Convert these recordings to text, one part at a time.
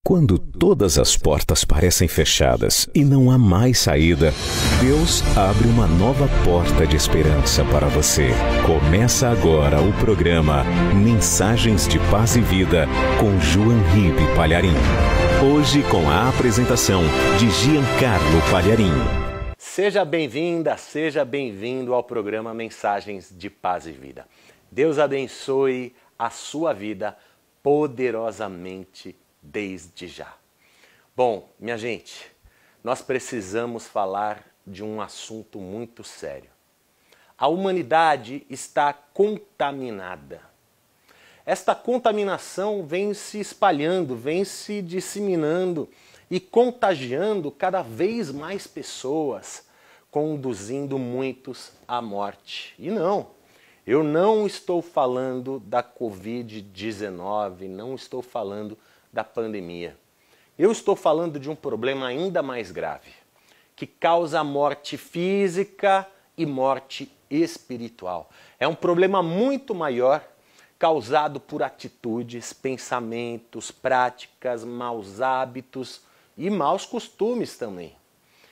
Quando todas as portas parecem fechadas e não há mais saída, Deus abre uma nova porta de esperança para você. Começa agora o programa Mensagens de Paz e Vida com João Ribe Palharim. Hoje com a apresentação de Giancarlo Palharim. Seja bem-vinda, seja bem-vindo ao programa Mensagens de Paz e Vida. Deus abençoe a sua vida poderosamente desde já. Bom, minha gente, nós precisamos falar de um assunto muito sério. A humanidade está contaminada. Esta contaminação vem se espalhando, vem se disseminando e contagiando cada vez mais pessoas, conduzindo muitos à morte. E não, eu não estou falando da Covid-19, não estou falando da pandemia. Eu estou falando de um problema ainda mais grave, que causa morte física e morte espiritual. É um problema muito maior, causado por atitudes, pensamentos, práticas, maus hábitos e maus costumes também.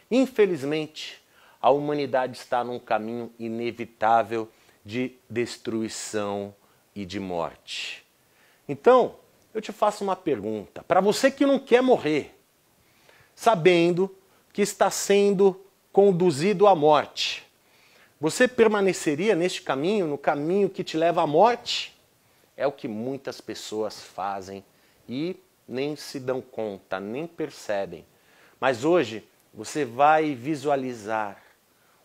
Infelizmente, a humanidade está num caminho inevitável de destruição e de morte. Então, eu te faço uma pergunta, para você que não quer morrer, sabendo que está sendo conduzido à morte, você permaneceria neste caminho, no caminho que te leva à morte? É o que muitas pessoas fazem e nem se dão conta, nem percebem. Mas hoje você vai visualizar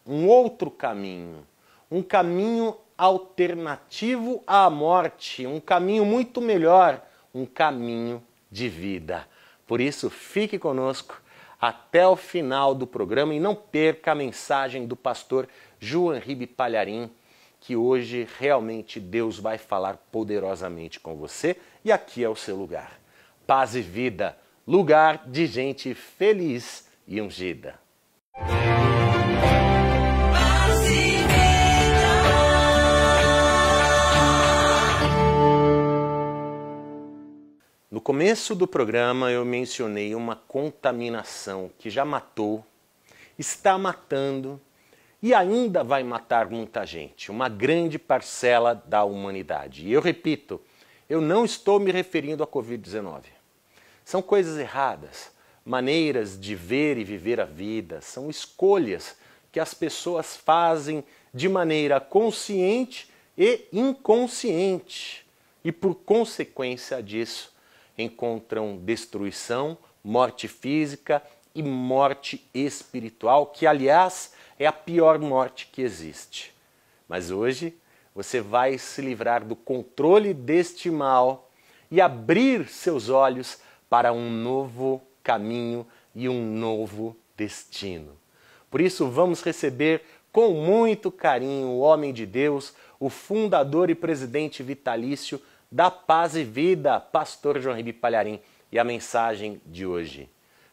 um outro caminho, um caminho alternativo à morte, um caminho muito melhor, um caminho de vida. Por isso, fique conosco até o final do programa e não perca a mensagem do pastor João Ribe Palharim, que hoje realmente Deus vai falar poderosamente com você e aqui é o seu lugar. Paz e vida, lugar de gente feliz e ungida. No começo do programa eu mencionei uma contaminação que já matou, está matando e ainda vai matar muita gente, uma grande parcela da humanidade. E eu repito, eu não estou me referindo à Covid-19. São coisas erradas, maneiras de ver e viver a vida, são escolhas que as pessoas fazem de maneira consciente e inconsciente. E por consequência disso, encontram destruição, morte física e morte espiritual, que aliás é a pior morte que existe. Mas hoje você vai se livrar do controle deste mal e abrir seus olhos para um novo caminho e um novo destino. Por isso vamos receber com muito carinho o homem de Deus, o fundador e presidente vitalício da Paz e Vida, pastor João Ribe Palharim, e a mensagem de hoje: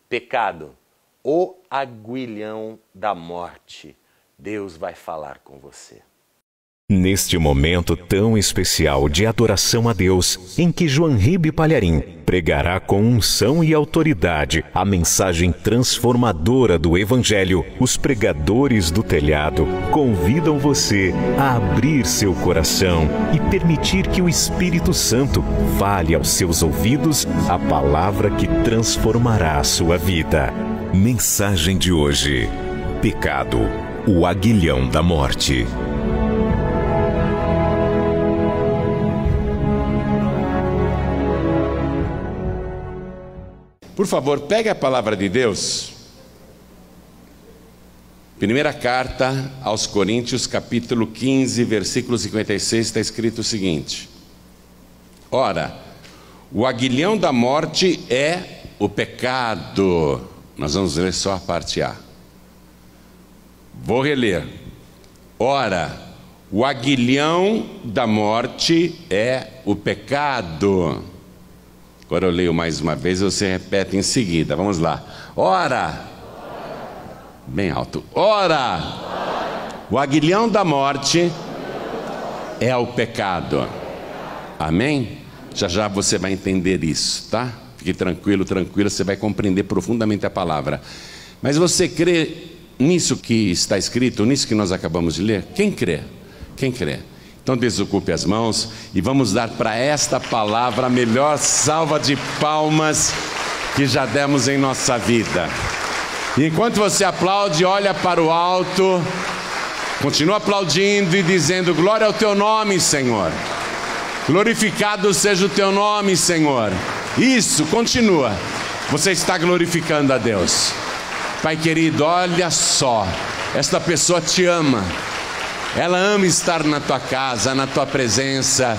pecado, o aguilhão da morte. Deus vai falar com você. Neste momento tão especial de adoração a Deus, em que João Ribe Palharim pregará com unção e autoridade a mensagem transformadora do Evangelho, os pregadores do telhado convidam você a abrir seu coração e permitir que o Espírito Santo fale aos seus ouvidos a palavra que transformará a sua vida. Mensagem de hoje: pecado, o aguilhão da morte. Por favor, pegue a palavra de Deus. Primeira carta aos Coríntios, capítulo 15, versículo 56, está escrito o seguinte: ora, o aguilhão da morte é o pecado. Nós vamos ler só a parte A. Vou reler. Ora, o aguilhão da morte é o pecado. Agora eu leio mais uma vez e você repete em seguida. Vamos lá. Ora, bem alto. Ora, o aguilhão da morte é o pecado. Amém? Já já você vai entender isso, tá? Fique tranquilo, tranquila, você vai compreender profundamente a palavra. Mas você crê nisso que está escrito, nisso que nós acabamos de ler? Quem crê? Quem crê? Então desocupe as mãos e vamos dar para esta palavra a melhor salva de palmas que já demos em nossa vida. E enquanto você aplaude, olha para o alto, continua aplaudindo e dizendo: glória ao teu nome, Senhor. Glorificado seja o teu nome, Senhor. Isso, continua. Você está glorificando a Deus. Pai querido, olha só, esta pessoa te ama. Ela ama estar na tua casa, na tua presença.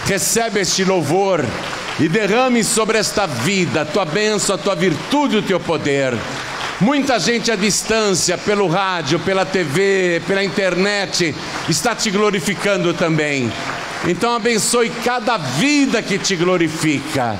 Recebe este louvor e derrame sobre esta vida a tua bênção, a tua virtude, o teu poder. Muita gente à distância, pelo rádio, pela TV, pela internet, está te glorificando também. Então abençoe cada vida que te glorifica.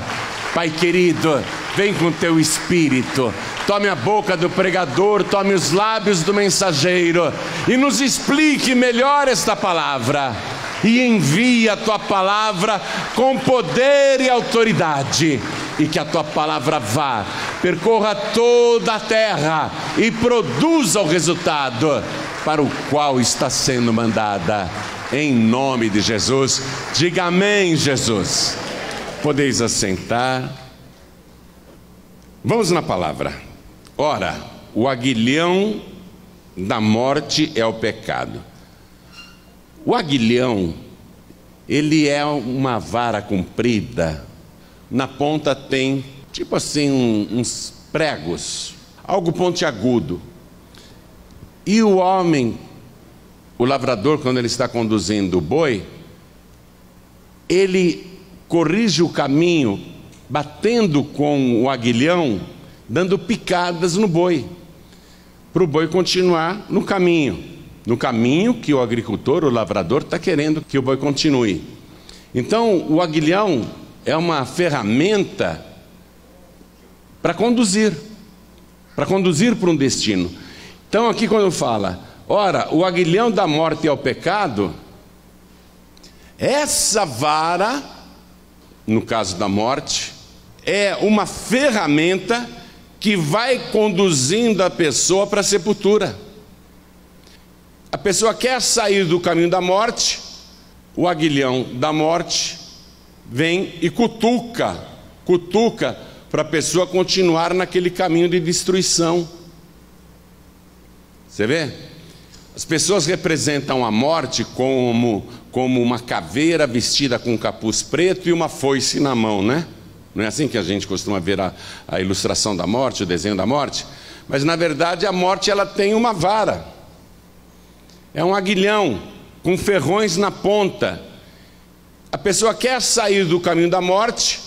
Pai querido, vem com teu Espírito. Tome a boca do pregador, tome os lábios do mensageiro e nos explique melhor esta palavra. E envie a tua palavra com poder e autoridade. E que a tua palavra vá, percorra toda a terra e produza o resultado para o qual está sendo mandada. Em nome de Jesus, diga amém, Jesus. Podeis assentar. Vamos na palavra. Ora, o aguilhão da morte é o pecado. O aguilhão, ele é uma vara comprida. Na ponta tem, tipo assim, uns pregos, algo pontiagudo. E o homem, o lavrador, quando ele está conduzindo o boi, ele corrige o caminho, batendo com o aguilhão, dando picadas no boi, para o boi continuar no caminho que o agricultor, o lavrador, está querendo que o boi continue. Então, o aguilhão é uma ferramenta para conduzir para um destino. Então aqui quando fala, ora, o aguilhão da morte é o pecado, essa vara, no caso da morte, é uma ferramenta que vai conduzindo a pessoa para a sepultura. A pessoa quer sair do caminho da morte, o aguilhão da morte vem e cutuca para a pessoa continuar naquele caminho de destruição. Você vê? As pessoas representam a morte como uma caveira vestida com um capuz preto e uma foice na mão, né? Não é assim que a gente costuma ver a ilustração da morte, o desenho da morte? Mas na verdade a morte, ela tem uma vara. É um aguilhão com ferrões na ponta. A pessoa quer sair do caminho da morte,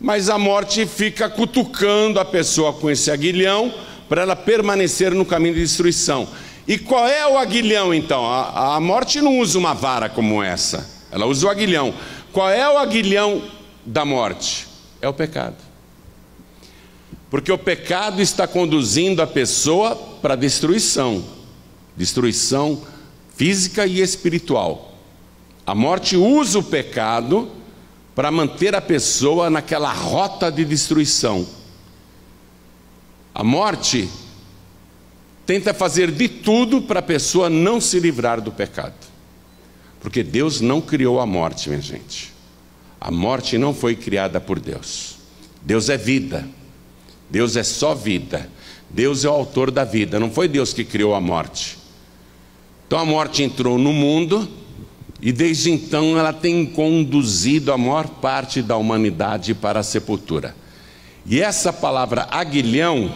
mas a morte fica cutucando a pessoa com esse aguilhão para ela permanecer no caminho de destruição. E qual é o aguilhão então? A morte não usa uma vara como essa, ela usa o aguilhão. Qual é o aguilhão da morte? É o pecado. Porque o pecado está conduzindo a pessoa para a destruição física e espiritual. A morte usa o pecado para manter a pessoa naquela rota de destruição. A morte tenta fazer de tudo para a pessoa não se livrar do pecado. Porque Deus não criou a morte, minha gente. A morte não foi criada por Deus. Deus é vida. Deus é só vida. Deus é o autor da vida. Não foi Deus que criou a morte. Então a morte entrou no mundo e desde então ela tem conduzido a maior parte da humanidade para a sepultura. E essa palavra aguilhão,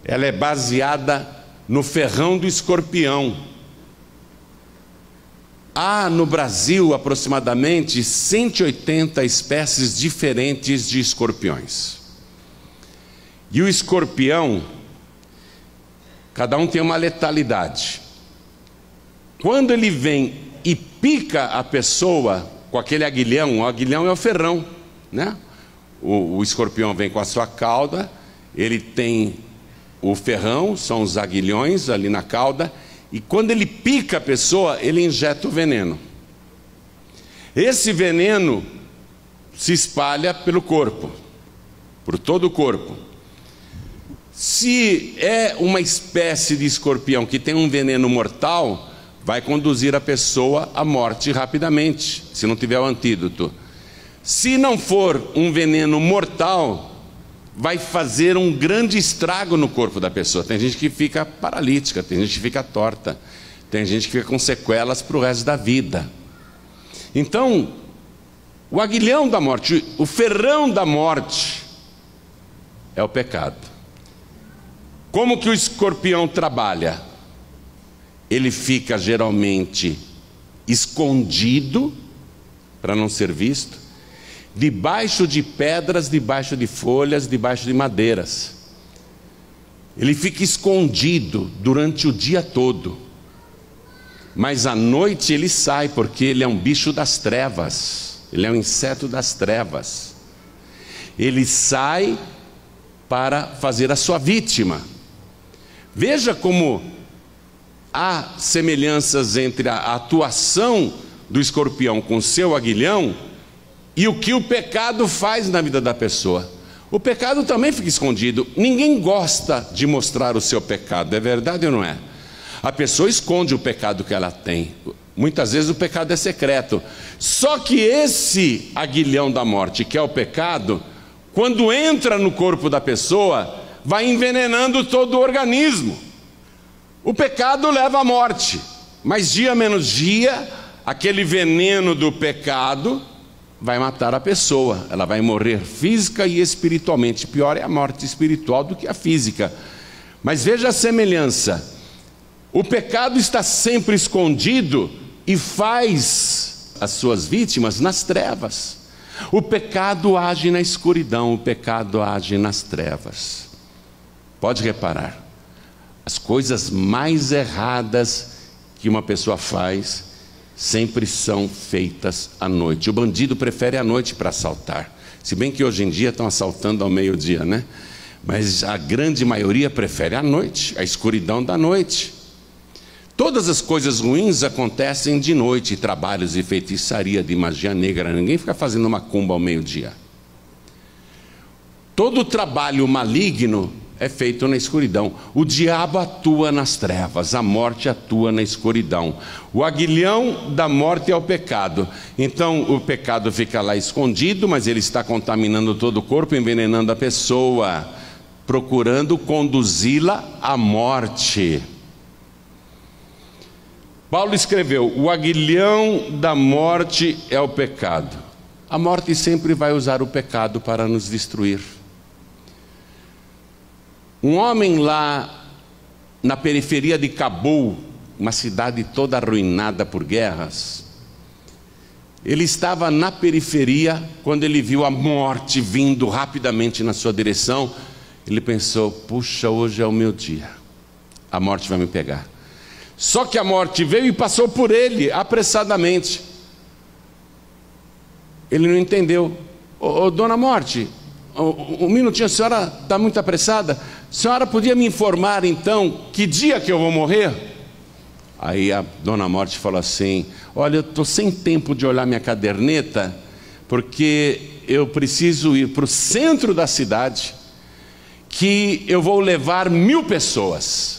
ela é baseada no ferrão do escorpião. Há no Brasil aproximadamente 180 espécies diferentes de escorpiões. E o escorpião, cada um tem uma letalidade. Quando ele vem e pica a pessoa com aquele aguilhão, o aguilhão é o ferrão, né? O escorpião vem com a sua cauda, ele tem o ferrão, são os aguilhões ali na cauda, e quando ele pica a pessoa, ele injeta o veneno. Esse veneno se espalha pelo corpo. por todo o corpo. Se é uma espécie de escorpião que tem um veneno mortal, vai conduzir a pessoa à morte rapidamente, se não tiver o antídoto. Se não for um veneno mortal, vai fazer um grande estrago no corpo da pessoa. Tem gente que fica paralítica, tem gente que fica torta, tem gente que fica com sequelas para o resto da vida. Então, o aguilhão da morte, o ferrão da morte, é o pecado. Como que o escorpião trabalha? Ele fica geralmente escondido, para não ser visto, debaixo de pedras, debaixo de folhas, debaixo de madeiras. Ele fica escondido durante o dia todo. Mas à noite ele sai, porque ele é um bicho das trevas. Ele é um inseto das trevas. Ele sai para fazer a sua vítima. Veja como há semelhanças entre a atuação do escorpião com o seu aguilhão e o que o pecado faz na vida da pessoa. O pecado também fica escondido. Ninguém gosta de mostrar o seu pecado, é verdade ou não é? A pessoa esconde o pecado que ela tem. Muitas vezes o pecado é secreto. Só que esse aguilhão da morte, que é o pecado, quando entra no corpo da pessoa, vai envenenando todo o organismo. O pecado leva à morte, mas dia menos dia, aquele veneno do pecado vai matar a pessoa. Ela vai morrer física e espiritualmente. Pior é a morte espiritual do que a física. Mas veja a semelhança. O pecado está sempre escondido e faz as suas vítimas nas trevas. O pecado age na escuridão, o pecado age nas trevas. Pode reparar, as coisas mais erradas que uma pessoa faz sempre são feitas à noite. O bandido prefere a noite para assaltar. Se bem que hoje em dia estão assaltando ao meio-dia, né? Mas a grande maioria prefere a noite, a escuridão da noite. Todas as coisas ruins acontecem de noite, trabalhos de feitiçaria, de magia negra. Ninguém fica fazendo macumba ao meio-dia. Todo trabalho maligno é feito na escuridão. O diabo atua nas trevas, a morte atua na escuridão. O aguilhão da morte é o pecado. Então o pecado fica lá escondido, mas ele está contaminando todo o corpo, envenenando a pessoa, procurando conduzi-la à morte. Paulo escreveu: o aguilhão da morte é o pecado. A morte sempre vai usar o pecado para nos destruir. Um homem lá na periferia de Cabul, uma cidade toda arruinada por guerras, ele estava na periferia quando ele viu a morte vindo rapidamente na sua direção. Ele pensou: puxa, hoje é o meu dia, a morte vai me pegar. Só que a morte veio e passou por ele apressadamente. Ele não entendeu. Dona Morte, um minutinho, a senhora está muito apressada. A senhora podia me informar então que dia que eu vou morrer? Aí a Dona Morte falou assim: olha, eu estou sem tempo de olhar minha caderneta, porque eu preciso ir para o centro da cidade, que eu vou levar 1000 pessoas.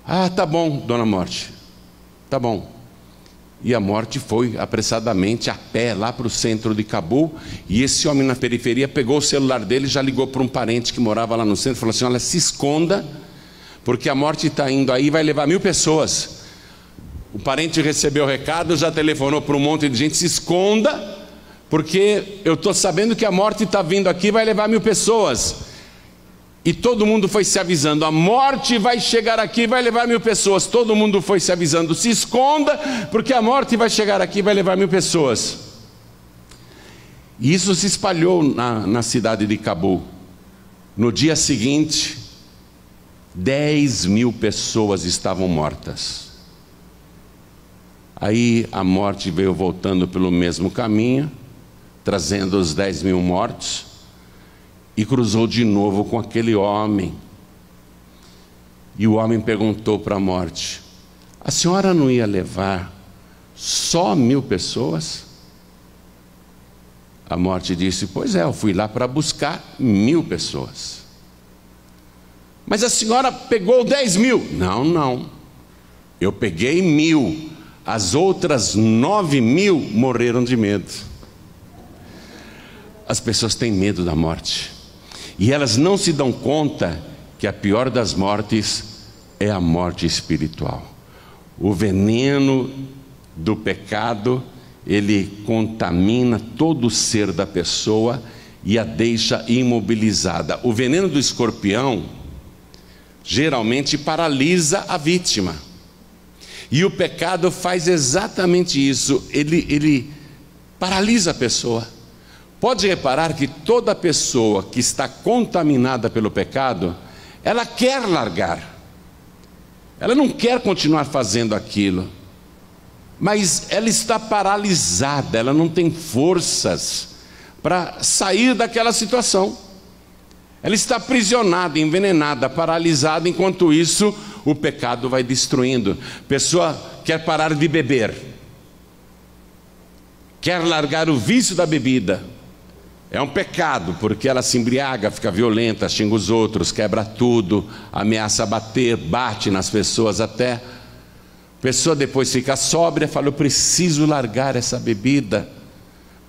Ah, tá bom, Dona Morte, tá bom. E a morte foi apressadamente a pé lá para o centro de Cabul. E esse homem na periferia pegou o celular dele, já ligou para um parente que morava lá no centro, falou assim: olha, se esconda, porque a morte está indo aí e vai levar 1000 pessoas. O parente recebeu o recado, já telefonou para um monte de gente: se esconda, porque eu estou sabendo que a morte está vindo aqui e vai levar 1000 pessoas. E todo mundo foi se avisando: a morte vai chegar aqui e vai levar 1000 pessoas. Todo mundo foi se avisando: se esconda, porque a morte vai chegar aqui e vai levar 1000 pessoas. E isso se espalhou na cidade de Cabul. No dia seguinte, 10.000 pessoas estavam mortas. Aí a morte veio voltando pelo mesmo caminho, trazendo os 10.000 mortos, e cruzou de novo com aquele homem. E o homem perguntou para a morte: a senhora não ia levar só 1000 pessoas? A morte disse: pois é, eu fui lá para buscar 1000 pessoas. Mas a senhora pegou 10.000. Não. Eu peguei 1000. As outras 9.000 morreram de medo. As pessoas têm medo da morte. E elas não se dão conta que a pior das mortes é a morte espiritual. O veneno do pecado, ele contamina todo o ser da pessoa e a deixa imobilizada. O veneno do escorpião geralmente paralisa a vítima. E o pecado faz exatamente isso. Ele paralisa a pessoa. Pode reparar que toda pessoa que está contaminada pelo pecado, ela quer largar. Ela não quer continuar fazendo aquilo. Mas ela está paralisada, ela não tem forças para sair daquela situação. Ela está aprisionada, envenenada, paralisada. Enquanto isso, o pecado vai destruindo. Pessoa quer parar de beber, quer largar o vício da bebida. É um pecado, porque ela se embriaga, fica violenta, xinga os outros, quebra tudo, ameaça bater, bate nas pessoas até. A pessoa depois fica sóbria, fala: eu preciso largar essa bebida.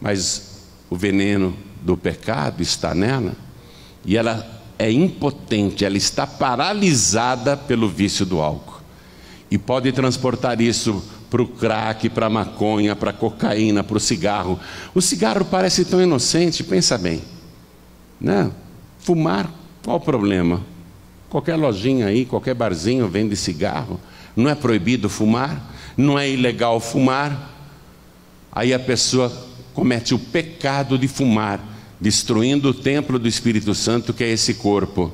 Mas o veneno do pecado está nela, e ela é impotente, ela está paralisada pelo vício do álcool. E pode transportar isso para o crack, para a maconha, para a cocaína, para o cigarro. O cigarro parece tão inocente, pensa bem, né? Fumar, qual o problema? Qualquer lojinha aí, qualquer barzinho vende cigarro. Não é proibido fumar, não é ilegal fumar. Aí a pessoa comete o pecado de fumar, destruindo o templo do Espírito Santo, que é esse corpo.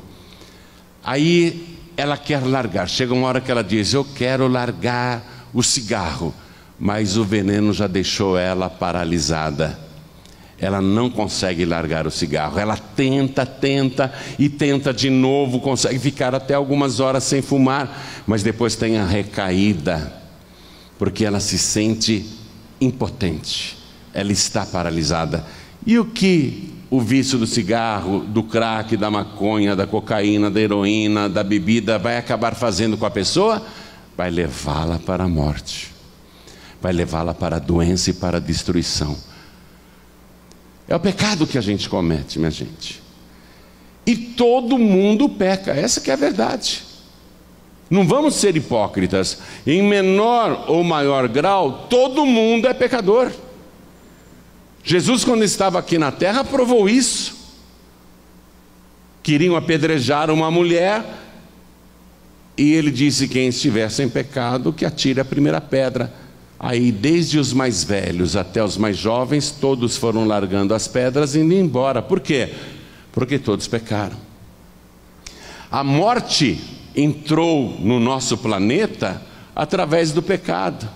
Aí ela quer largar. Chega uma hora que ela diz: eu quero largar o cigarro, mas o veneno já deixou ela paralisada. Ela não consegue largar o cigarro. Ela tenta e tenta de novo, consegue ficar até algumas horas sem fumar, mas depois tem a recaída, porque ela se sente impotente, ela está paralisada. E o que o vício do cigarro, do crack, da maconha, da cocaína, da heroína, da bebida vai acabar fazendo com a pessoa? Vai levá-la para a morte, vai levá-la para a doença e para a destruição. É o pecado que a gente comete, minha gente. E todo mundo peca, essa que é a verdade. Não vamos ser hipócritas. Em menor ou maior grau, todo mundo é pecador. Jesus, quando estava aqui na terra, provou isso. Queriam apedrejar uma mulher, e ele disse: quem estiver sem pecado, que atire a primeira pedra. Aí, desde os mais velhos até os mais jovens, todos foram largando as pedras e indo embora. Por quê? Porque todos pecaram. A morte entrou no nosso planeta através do pecado.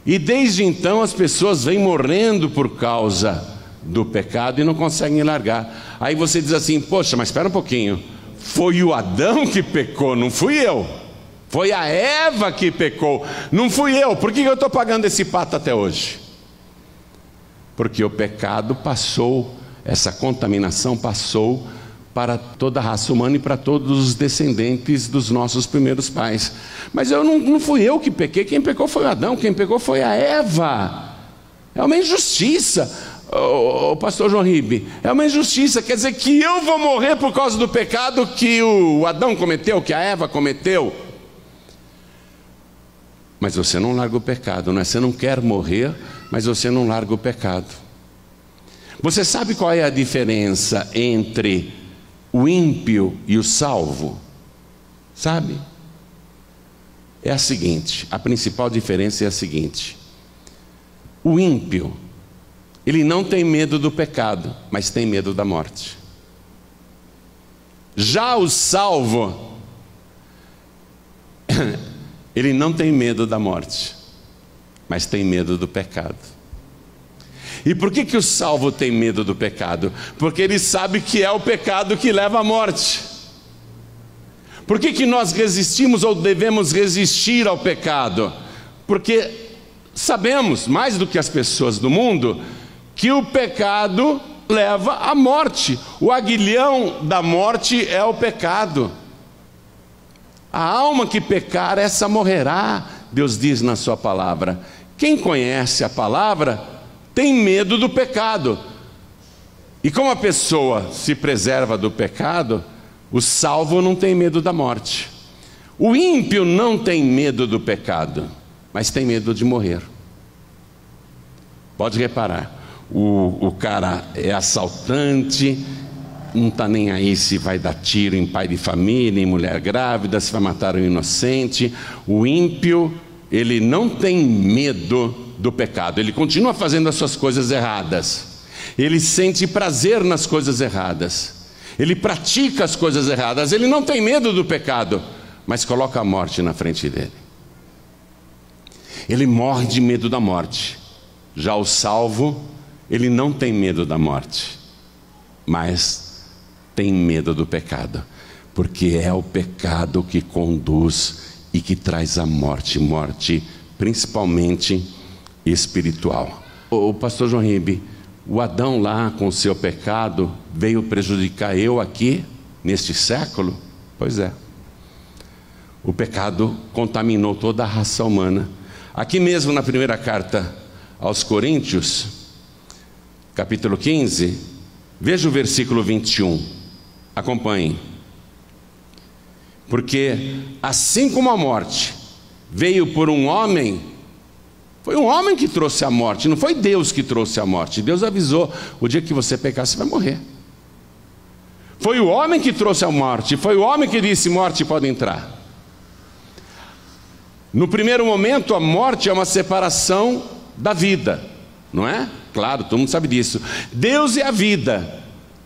E desde então as pessoas vêm morrendo por causa do pecado e não conseguem largar. Aí você diz assim: poxa, mas espera um pouquinho. Foi o Adão que pecou, não fui eu. Foi a Eva que pecou, não fui eu. Por que eu estou pagando esse pato até hoje? Porque o pecado passou, essa contaminação passou para toda a raça humana e para todos os descendentes dos nossos primeiros pais. Mas não fui eu que pequei, quem pecou foi o Adão, quem pecou foi a Eva. É uma injustiça. O pastor João Ribe, é uma injustiça. Quer dizer que eu vou morrer por causa do pecado que o Adão cometeu, que a Eva cometeu. Mas você não larga o pecado, não é? Você não quer morrer, mas você não larga o pecado. Você sabe qual é a diferença entre o ímpio e o salvo? Sabe? É a seguinte, a principal diferença é a seguinte: o ímpio, ele não tem medo do pecado, mas tem medo da morte. Já o salvo, ele não tem medo da morte, mas tem medo do pecado. E por que o salvo tem medo do pecado? Porque ele sabe que é o pecado que leva à morte. Por que nós resistimos ou devemos resistir ao pecado? Porque sabemos, mais do que as pessoas do mundo, que o pecado leva à morte. O aguilhão da morte é o pecado. A alma que pecar, essa morrerá, Deus diz na sua palavra. Quem conhece a palavra tem medo do pecado. E como a pessoa se preserva do pecado, o salvo não tem medo da morte. O ímpio não tem medo do pecado, mas tem medo de morrer. Pode reparar, o cara é assaltante, não está nem aí se vai dar tiro em pai de família, em mulher grávida, se vai matar um inocente. O ímpio, ele não tem medo do pecado, ele continua fazendo as suas coisas erradas, ele sente prazer nas coisas erradas, ele pratica as coisas erradas, ele não tem medo do pecado, mas coloca a morte na frente dele. Ele morre de medo da morte. Já o salvo, ele não tem medo da morte, mas tem medo do pecado, porque é o pecado que conduz e que traz a morte, morte principalmente espiritual. O pastor João Ribe, o Adão lá com o seu pecado veio prejudicar eu aqui neste século? Pois é. O pecado contaminou toda a raça humana. Aqui mesmo na primeira carta aos Coríntios, capítulo 15, veja o versículo 21. Acompanhem. Porque assim como a morte veio por um homem, foi um homem que trouxe a morte, não foi Deus que trouxe a morte. Deus avisou, o dia que você pecar você vai morrer. Foi o homem que trouxe a morte, foi o homem que disse: morte, pode entrar. No primeiro momento, a morte é uma separação da vida, não é? Claro, todo mundo sabe disso. Deus é a vida.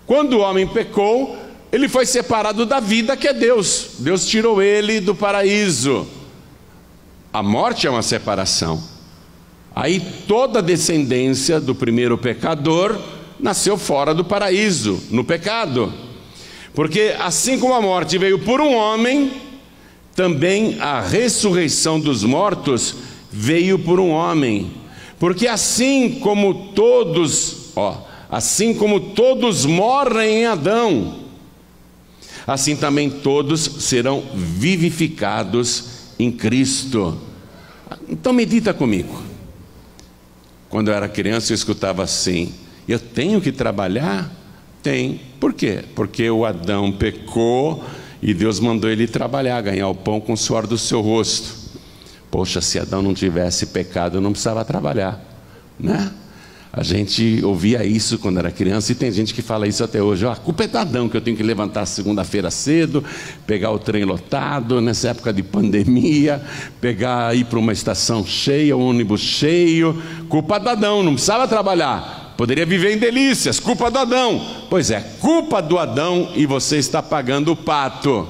Quando o homem pecou, ele foi separado da vida que é Deus. Deus tirou ele do paraíso. A morte é uma separação. Aí toda a descendência do primeiro pecador nasceu fora do paraíso, no pecado. Porque assim como a morte veio por um homem, também a ressurreição dos mortos veio por um homem. Porque assim como todos morrem em Adão, assim também todos serão vivificados em Cristo. Então medita comigo. Quando eu era criança eu escutava assim: eu tenho que trabalhar? Tem. Por quê? Porque o Adão pecou e Deus mandou ele trabalhar, ganhar o pão com o suor do seu rosto. Poxa, se Adão não tivesse pecado, não precisava trabalhar, né? A gente ouvia isso quando era criança e tem gente que fala isso até hoje. A culpa é do Adão, que eu tenho que levantar segunda-feira cedo, pegar o trem lotado, nessa época de pandemia, ir para uma estação cheia, um ônibus cheio. Culpa do Adão, não precisava trabalhar, poderia viver em delícias. Culpa do Adão. Pois é, culpa do Adão e você está pagando o pato.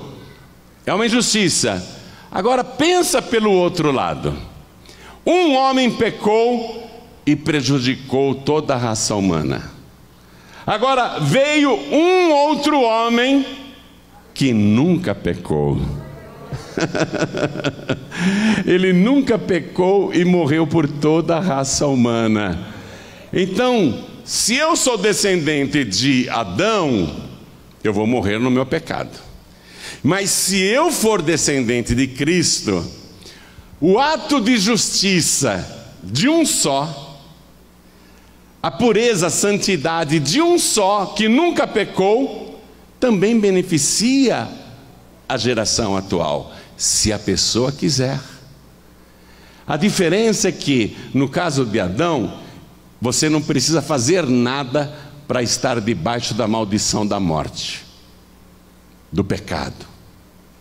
É uma injustiça. Agora pensa pelo outro lado. Um homem pecou e prejudicou toda a raça humana. Agora veio um outro homem que nunca pecou. Ele nunca pecou e morreu por toda a raça humana. Então, se eu sou descendente de Adão, eu vou morrer no meu pecado. Mas se eu for descendente de Cristo, o ato de justiça de um só, a pureza, a santidade de um só, que nunca pecou, também beneficia a geração atual, se a pessoa quiser. A diferença é que, no caso de Adão, você não precisa fazer nada para estar debaixo da maldição da morte, do pecado.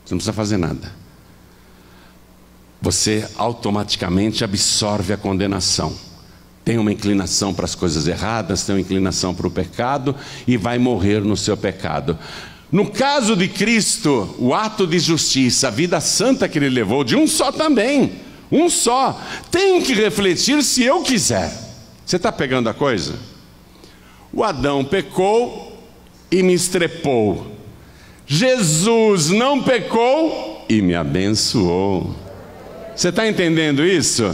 Você não precisa fazer nada. Você automaticamente absorve a condenação. Tem uma inclinação para as coisas erradas, tem uma inclinação para o pecado e vai morrer no seu pecado. No caso de Cristo, o ato de justiça, a vida santa que ele levou, de um só também, um só, tem que refletir se eu quiser. Você está pegando a coisa? O Adão pecou e me estrepou. Jesus não pecou e me abençoou. Você está entendendo isso?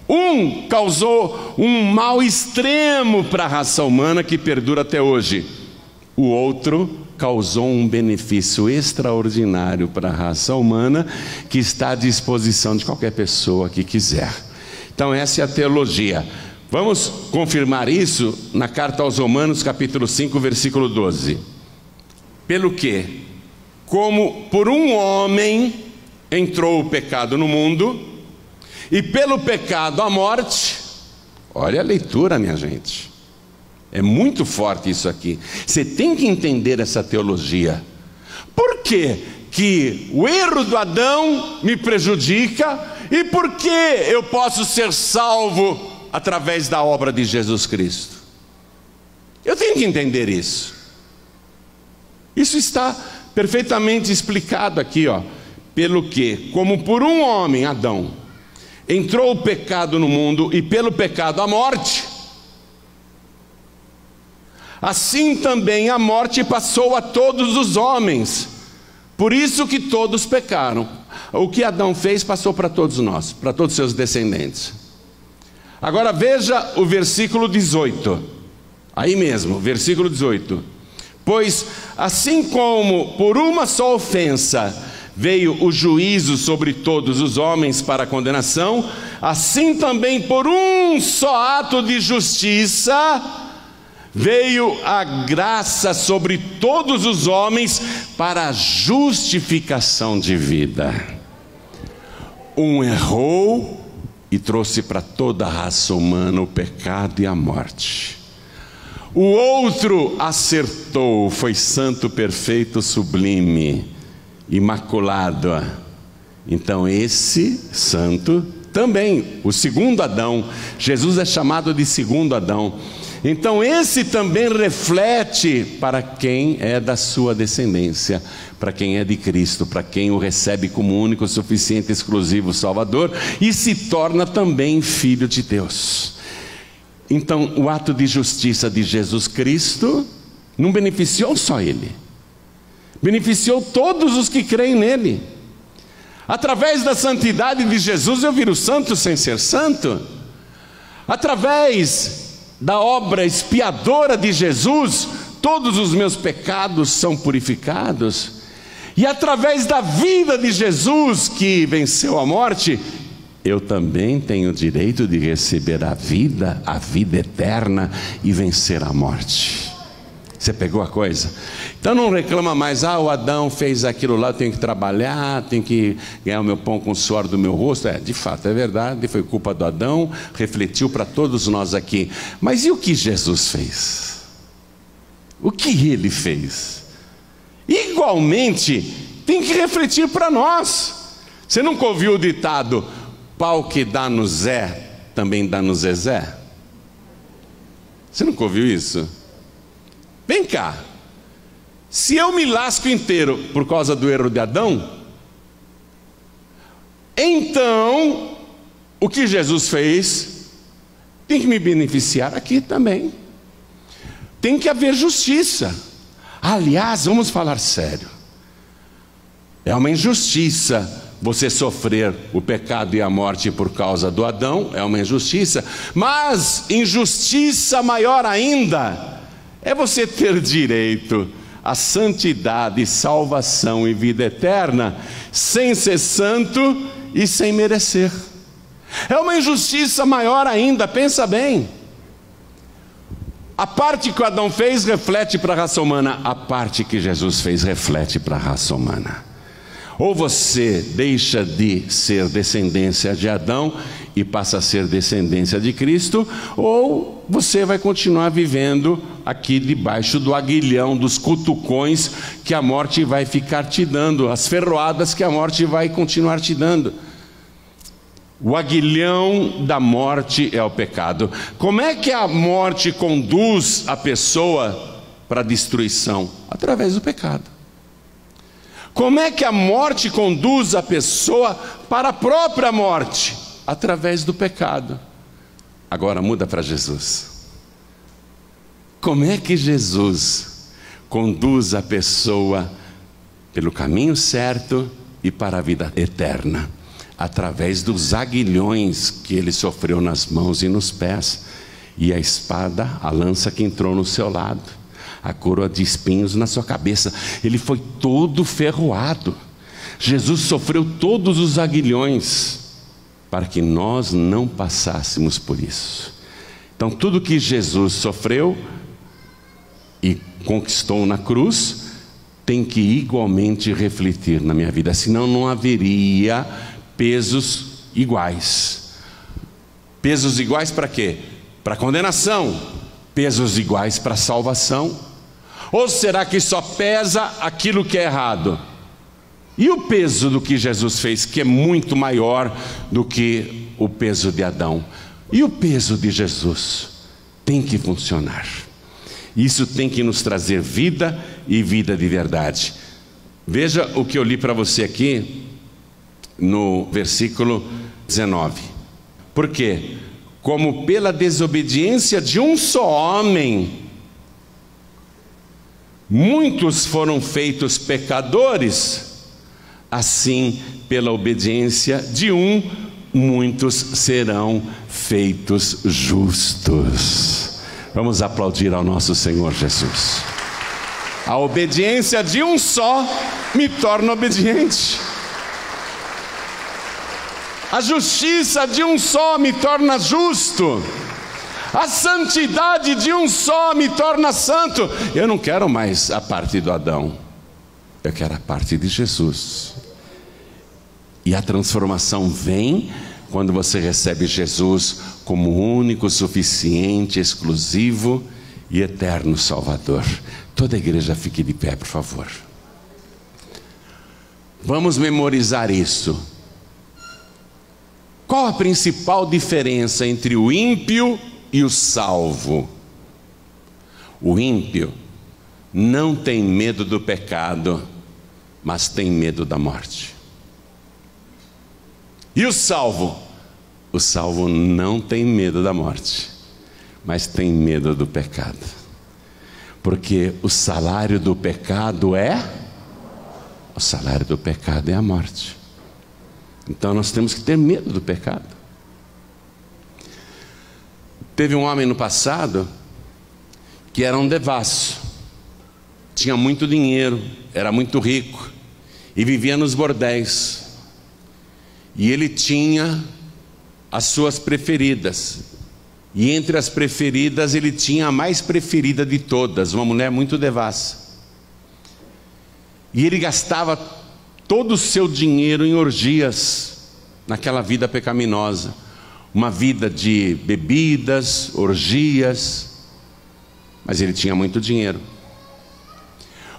Um causou um mal extremo para a raça humana que perdura até hoje. O outro causou um benefício extraordinário para a raça humana que está à disposição de qualquer pessoa que quiser. Então essa é a teologia. Vamos confirmar isso na carta aos Romanos, capítulo 5, versículo 12. Pelo que, como por um homem entrou o pecado no mundo, e pelo pecado a morte. Olha a leitura, minha gente. É muito forte isso aqui. Você tem que entender essa teologia. Por que que o erro do Adão me prejudica e por que eu posso ser salvo através da obra de Jesus Cristo? Eu tenho que entender isso. Isso está perfeitamente explicado aqui, ó. Pelo que, como por um homem, Adão, entrou o pecado no mundo e pelo pecado a morte, assim também a morte passou a todos os homens, por isso que todos pecaram. O que Adão fez passou para todos nós, para todos seus descendentes. Agora veja o versículo 18, aí mesmo, versículo 18. Pois assim como por uma só ofensa veio o juízo sobre todos os homens para a condenação, assim também por um só ato de justiça veio a graça sobre todos os homens para a justificação de vida. Um errou e trouxe para toda a raça humana o pecado e a morte. O outro acertou, foi santo, perfeito, sublime, imaculado. Então esse santo também, o segundo Adão, Jesus é chamado de segundo Adão. Então esse também reflete para quem é da sua descendência, para quem é de Cristo, para quem o recebe como único, suficiente, exclusivo Salvador e se torna também filho de Deus. Então o ato de justiça de Jesus Cristo não beneficiou só ele, beneficiou todos os que creem nele. Através da santidade de Jesus eu viro santo sem ser santo. Através da obra expiadora de Jesus, todos os meus pecados são purificados. E através da vida de Jesus, que venceu a morte, eu também tenho o direito de receber a vida eterna e vencer a morte. Você pegou a coisa? Então não reclama mais, o Adão fez aquilo lá, eu tenho que trabalhar, tenho que ganhar o meu pão com o suor do meu rosto. De fato, é verdade, foi culpa do Adão, refletiu para todos nós aqui. Mas e o que Jesus fez? O que ele fez? Igualmente, tem que refletir para nós. Você nunca ouviu o ditado, pau que dá no Zé, também dá no Zezé? Você nunca ouviu isso? Vem cá, se eu me lasco inteiro por causa do erro de Adão, então o que Jesus fez tem que me beneficiar aqui também. Tem que haver justiça. Aliás, vamos falar sério, é uma injustiça você sofrer o pecado e a morte por causa do Adão, é uma injustiça, mas injustiça maior ainda é você ter direito à santidade, salvação e vida eterna, sem ser santo e sem merecer. É uma injustiça maior ainda, pensa bem. A parte que o Adão fez reflete para a raça humana, a parte que Jesus fez reflete para a raça humana. Ou você deixa de ser descendência de Adão e passa a ser descendência de Cristo, ou você vai continuar vivendo aqui debaixo do aguilhão, dos cutucões que a morte vai ficar te dando, as ferroadas que a morte vai continuar te dando. O aguilhão da morte é o pecado. Como é que a morte conduz a pessoa para a destruição? Através do pecado. Como é que a morte conduz a pessoa para a própria morte? Através do pecado. Agora muda para Jesus. Como é que Jesus conduz a pessoa pelo caminho certo e para a vida eterna? através dos aguilhões que ele sofreu nas mãos e nos pés, e a espada, a lança que entrou no seu lado, a coroa de espinhos na sua cabeça. Ele foi todo ferroado. Jesus sofreu todos os aguilhões para que nós não passássemos por isso. Então tudo que Jesus sofreu e conquistou na cruz tem que igualmente refletir na minha vida, senão não haveria pesos iguais. Pesos iguais para quê? Para condenação. Pesos iguais para salvação. Ou será que só pesa aquilo que é errado? E o peso do que Jesus fez, que é muito maior do que o peso de Adão? E o peso de Jesus tem que funcionar. Isso tem que nos trazer vida e vida de verdade. Veja o que eu li para você aqui no versículo 19. Por quê? Como pela desobediência de um só homem, muitos foram feitos pecadores, assim pela obediência de um, muitos serão feitos justos. Vamos aplaudir ao nosso Senhor Jesus. A obediência de um só me torna obediente. A justiça de um só me torna justo. A santidade de um só me torna santo. Eu não quero mais a parte do Adão, eu quero a parte de Jesus. E a transformação vem quando você recebe Jesus como único, suficiente, exclusivo e eterno Salvador. Toda a igreja fique de pé, por favor. Vamos memorizar isso. Qual a principal diferença entre o ímpio e o salvo? O ímpio não tem medo do pecado, mas tem medo da morte. E o salvo? O salvo não tem medo da morte, mas tem medo do pecado. Porque o salário do pecado é? O salário do pecado é a morte. Então nós temos que ter medo do pecado. Teve um homem no passado que era um devasso, tinha muito dinheiro, era muito rico e vivia nos bordéis. E ele tinha as suas preferidas, e entre as preferidas ele tinha a mais preferida de todas, uma mulher muito devassa. E ele gastava todo o seu dinheiro em orgias, naquela vida pecaminosa, uma vida de bebidas, orgias, mas ele tinha muito dinheiro.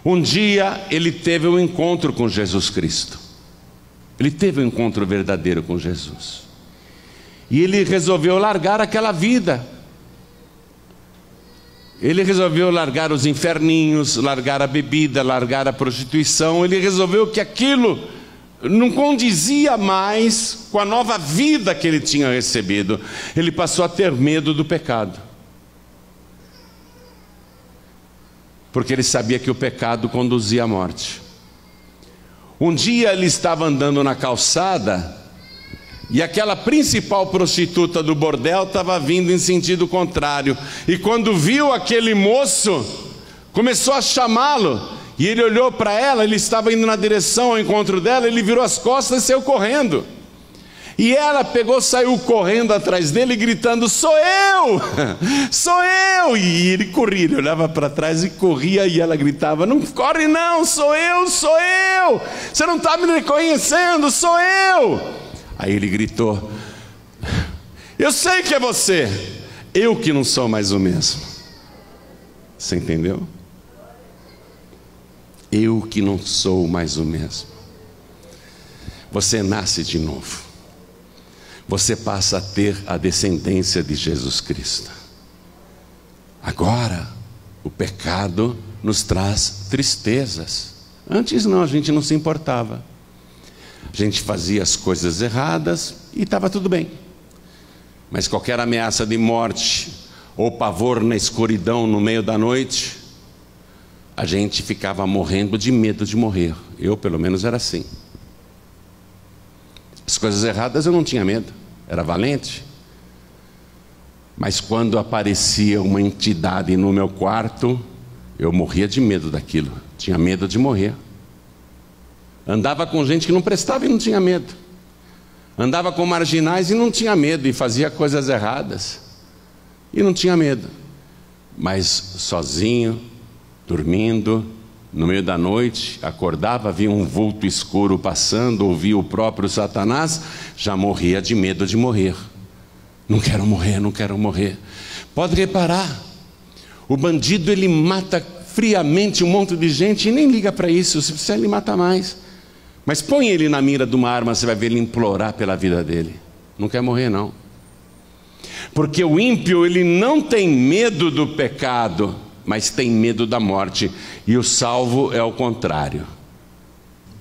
Um dia ele teve um encontro com Jesus Cristo. Ele teve um encontro verdadeiro com Jesus. E ele resolveu largar aquela vida. Ele resolveu largar os inferninhos, largar a bebida, largar a prostituição. Ele resolveu que aquilo não condizia mais com a nova vida que ele tinha recebido. Ele passou a ter medo do pecado. Porque ele sabia que o pecado conduzia à morte. Um dia ele estava andando na calçada e aquela principal prostituta do bordel estava vindo em sentido contrário. E quando viu aquele moço, começou a chamá-lo. E ele olhou para ela, ele estava indo na direção ao encontro dela, ele virou as costas e saiu correndo. E ela pegou, saiu correndo atrás dele, gritando: sou eu! Sou eu! E ele corria, ele olhava para trás e corria, e ela gritava: não corre não, sou eu, sou eu! Você não está me reconhecendo, sou eu! Aí ele gritou: eu sei que é você, eu que não sou mais o mesmo. Você entendeu? Eu que não sou mais o mesmo. Você nasce de novo. Você passa a ter a descendência de Jesus Cristo. Agora, o pecado nos traz tristezas. Antes não, a gente não se importava. A gente fazia as coisas erradas e estava tudo bem. Mas qualquer ameaça de morte ou pavor na escuridão no meio da noite, a gente ficava morrendo de medo de morrer. Eu, pelo menos, era assim. As As coisas erradas eu não tinha medo, era valente. Mas quando aparecia uma entidade no meu quarto, eu morria de medo daquilo, tinha medo de morrer. Andava com gente que não prestava e não tinha medo. Andava com marginais e não tinha medo, e fazia coisas erradas e não tinha medo. Mas sozinho, dormindo, no meio da noite, acordava, via um vulto escuro passando, ouvia o próprio Satanás, já morria de medo de morrer. Não quero morrer, não quero morrer. Pode reparar, o bandido ele mata friamente um monte de gente e nem liga para isso, se precisar ele mata mais. Mas põe ele na mira de uma arma, você vai ver ele implorar pela vida dele. Não quer morrer não. Porque o ímpio ele não tem medo do pecado, mas tem medo da morte. E o salvo é o contrário.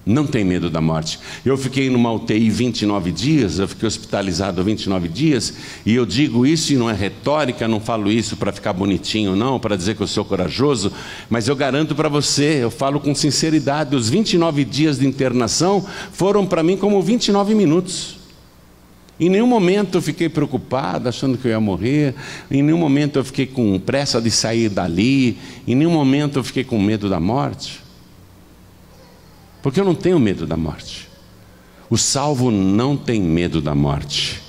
Não tem medo da morte. Eu fiquei numa UTI 29 dias, eu fiquei hospitalizado 29 dias, e eu digo isso e não é retórica, não falo isso para ficar bonitinho não, para dizer que eu sou corajoso, mas eu garanto para você, eu falo com sinceridade, os 29 dias de internação foram para mim como 29 minutos. Em nenhum momento eu fiquei preocupado, achando que eu ia morrer, em nenhum momento eu fiquei com pressa de sair dali, em nenhum momento eu fiquei com medo da morte. Porque eu não tenho medo da morte. O salvo não tem medo da morte.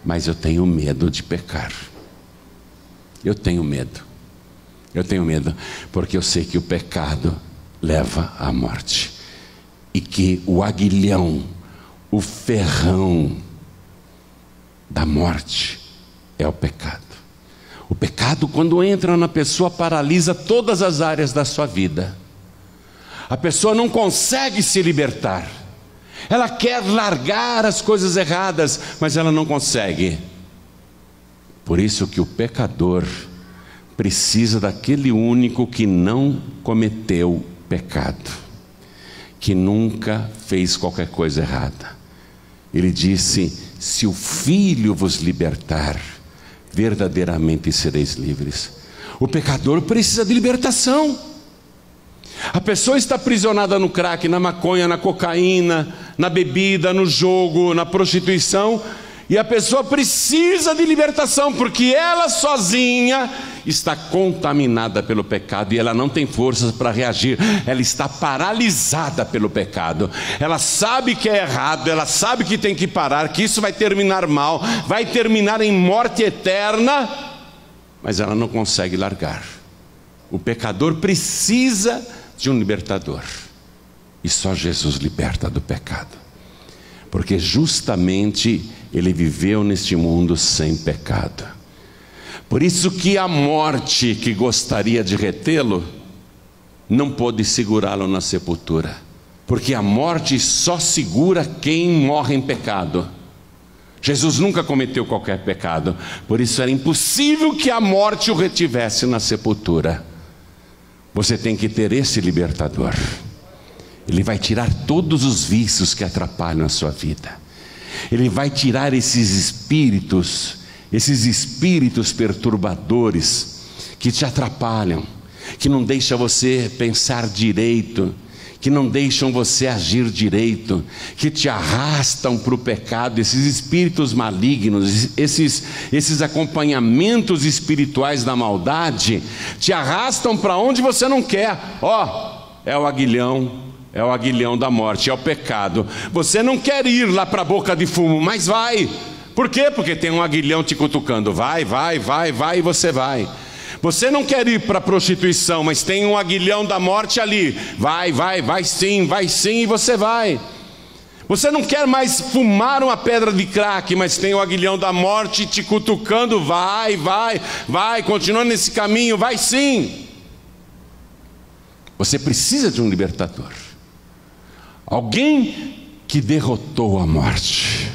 Mas eu tenho medo de pecar. Eu tenho medo. Eu tenho medo porque eu sei que o pecado leva à morte. E que o aguilhão, o ferrão da morte é o pecado. O pecado, quando entra na pessoa, paralisa todas as áreas da sua vida. A pessoa não consegue se libertar. Ela quer largar as coisas erradas, mas ela não consegue. Por isso que o pecador precisa daquele único que não cometeu pecado, que nunca fez qualquer coisa errada. Ele disse: se o Filho vos libertar, verdadeiramente sereis livres. O pecador precisa de libertação. A pessoa está aprisionada no crack, na maconha, na cocaína, na bebida, no jogo, na prostituição, e a pessoa precisa de libertação, porque ela sozinha está contaminada pelo pecado e ela não tem forças para reagir. Ela está paralisada pelo pecado. Ela sabe que é errado, ela sabe que tem que parar, que isso vai terminar mal, vai terminar em morte eterna, mas ela não consegue largar. O pecador precisa de um libertador, e só Jesus liberta do pecado, porque justamente ele viveu neste mundo sem pecado. Por isso que a morte que gostaria de retê-lo não pôde segurá-lo na sepultura, porque a morte só segura quem morre em pecado. Jesus nunca cometeu qualquer pecado, por isso era impossível que a morte o retivesse na sepultura. Você tem que ter esse libertador. Ele vai tirar todos os vícios que atrapalham a sua vida. Ele vai tirar esses espíritos perturbadores que te atrapalham, que não deixam você pensar direito, que não deixam você agir direito, que te arrastam para o pecado. Esses espíritos malignos, esses acompanhamentos espirituais da maldade, te arrastam para onde você não quer. É o aguilhão da morte, é o pecado. Você não quer ir lá para a boca de fumo, mas vai. Por quê? Porque tem um aguilhão te cutucando. Vai, e você vai. Você não quer ir para a prostituição, mas tem um aguilhão da morte ali. Vai sim, e você vai. Você não quer mais fumar uma pedra de crack, mas tem o aguilhão da morte te cutucando. Vai, continua nesse caminho, vai sim. Você precisa de um libertador. Alguém que derrotou a morte.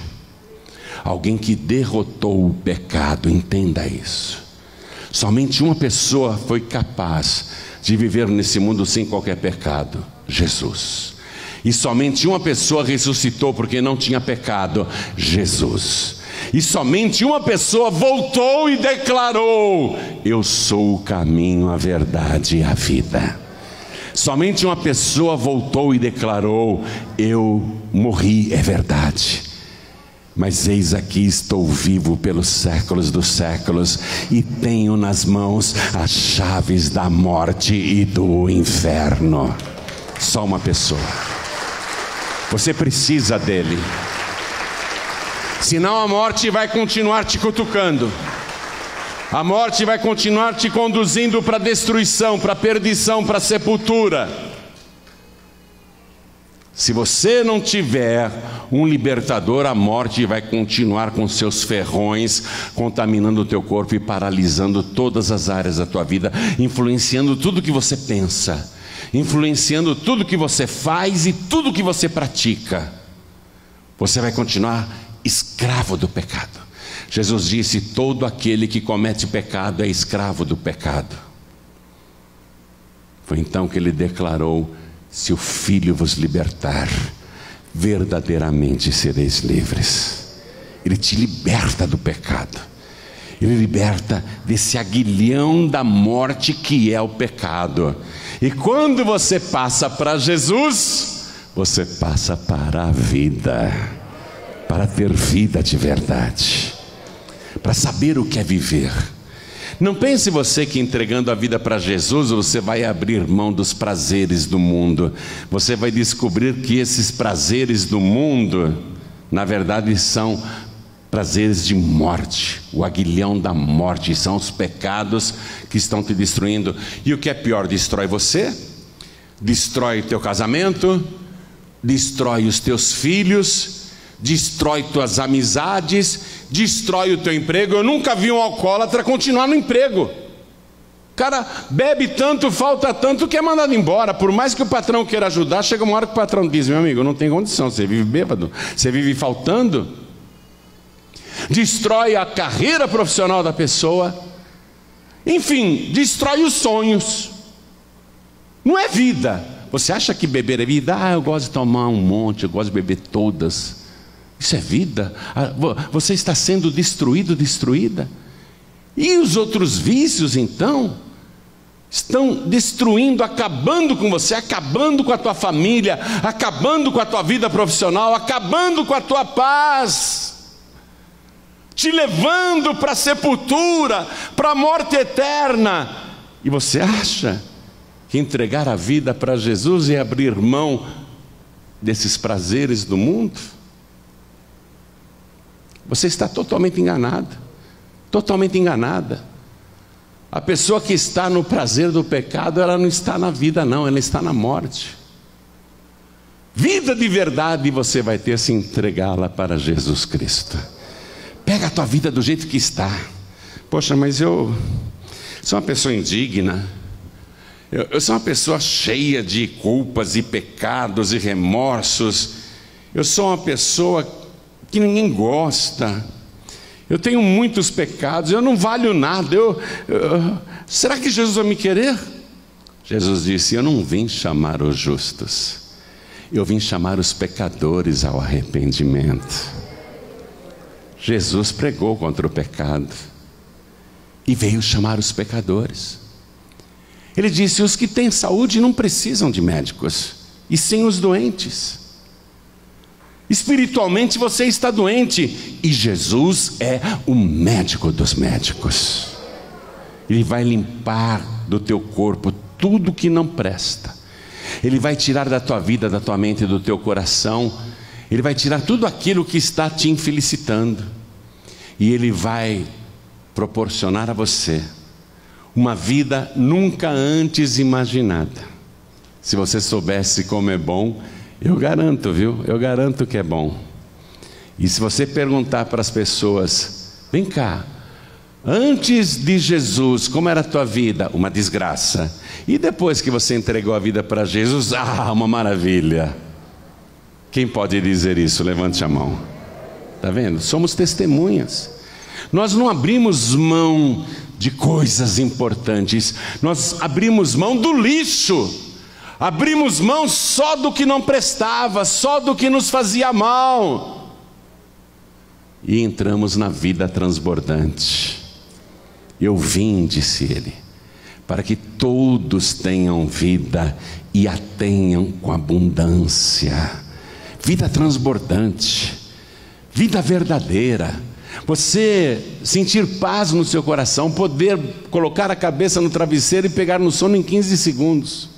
Alguém que derrotou o pecado, entenda isso. Somente uma pessoa foi capaz de viver nesse mundo sem qualquer pecado: Jesus. E somente uma pessoa ressuscitou porque não tinha pecado: Jesus. E somente uma pessoa voltou e declarou: eu sou o caminho, a verdade e a vida. Somente uma pessoa voltou e declarou: eu morri, é verdade, Mas eis aqui estou vivo pelos séculos dos séculos e tenho nas mãos as chaves da morte e do inferno. Só uma pessoa. Você precisa dele. Senão a morte vai continuar te cutucando. A morte vai continuar te conduzindo para a destruição, para a perdição, para a sepultura. Se você não tiver um libertador, a morte vai continuar com seus ferrões, contaminando o teu corpo e paralisando todas as áreas da tua vida, influenciando tudo que você pensa, influenciando tudo que você faz e tudo que você pratica. Você vai continuar escravo do pecado. Jesus disse: todo aquele que comete pecado é escravo do pecado. Foi então que ele declarou: se o Filho vos libertar, verdadeiramente sereis livres. Ele te liberta do pecado. Ele liberta desse aguilhão da morte que é o pecado. E quando você passa para Jesus, você passa para a vida, para ter vida de verdade, para saber o que é viver. Não pense você que entregando a vida para Jesus, você vai abrir mão dos prazeres do mundo. Você vai descobrir que esses prazeres do mundo, na verdade, são prazeres de morte. O aguilhão da morte, são os pecados que estão te destruindo. E o que é pior, destrói você, destrói o teu casamento, destrói os teus filhos, destrói tuas amizades, destrói o teu emprego. Eu nunca vi um alcoólatra continuar no emprego. O cara bebe tanto, falta tanto, que é mandado embora. Por mais que o patrão queira ajudar, chega uma hora que o patrão diz: meu amigo, não tem condição, você vive bêbado, você vive faltando. Destrói a carreira profissional da pessoa. Enfim, destrói os sonhos. Não é vida. Você acha que beber é vida? Eu gosto de tomar um monte, eu gosto de beber todas. Isso é vida? Você está sendo destruído, destruída. E os outros vícios, então, estão destruindo, acabando com você, acabando com a tua família, acabando com a tua vida profissional, acabando com a tua paz, te levando para a sepultura, para a morte eterna. E você acha que entregar a vida para Jesus é abrir mão desses prazeres do mundo? Você está totalmente enganado, totalmente enganada. A pessoa que está no prazer do pecado, ela não está na vida não, ela está na morte. Vida de verdade você vai ter se entregá-la para Jesus Cristo. Pega a tua vida do jeito que está. Poxa, mas eu sou uma pessoa indigna, eu sou uma pessoa cheia de culpas e pecados e remorsos, eu sou uma pessoa que ninguém gosta, eu tenho muitos pecados, eu não valho nada, será que Jesus vai me querer? Jesus disse: eu não vim chamar os justos, eu vim chamar os pecadores ao arrependimento. Jesus pregou contra o pecado e veio chamar os pecadores. Ele disse: os que têm saúde não precisam de médicos, e sim os doentes. Espiritualmente você está doente, e Jesus é o médico dos médicos. Ele vai limpar do teu corpo tudo que não presta. Ele vai tirar da tua vida, da tua mente, do teu coração. Ele vai tirar tudo aquilo que está te infelicitando. E Ele vai proporcionar a você uma vida nunca antes imaginada. Se você soubesse como é bom, eu garanto, viu? Eu garanto que é bom. E se você perguntar para as pessoas: vem cá, antes de Jesus, como era a tua vida? Uma desgraça. E depois que você entregou a vida para Jesus, uma maravilha. Quem pode dizer isso? Levante a mão. Está vendo? Somos testemunhas. Nós não abrimos mão de coisas importantes, nós abrimos mão do lixo. Abrimos mão só do que não prestava, só do que nos fazia mal, e entramos na vida transbordante. Eu vim, disse Ele, para que todos tenham vida e a tenham com abundância. Vida transbordante, vida verdadeira, você sentir paz no seu coração, poder colocar a cabeça no travesseiro e pegar no sono em 15 segundos.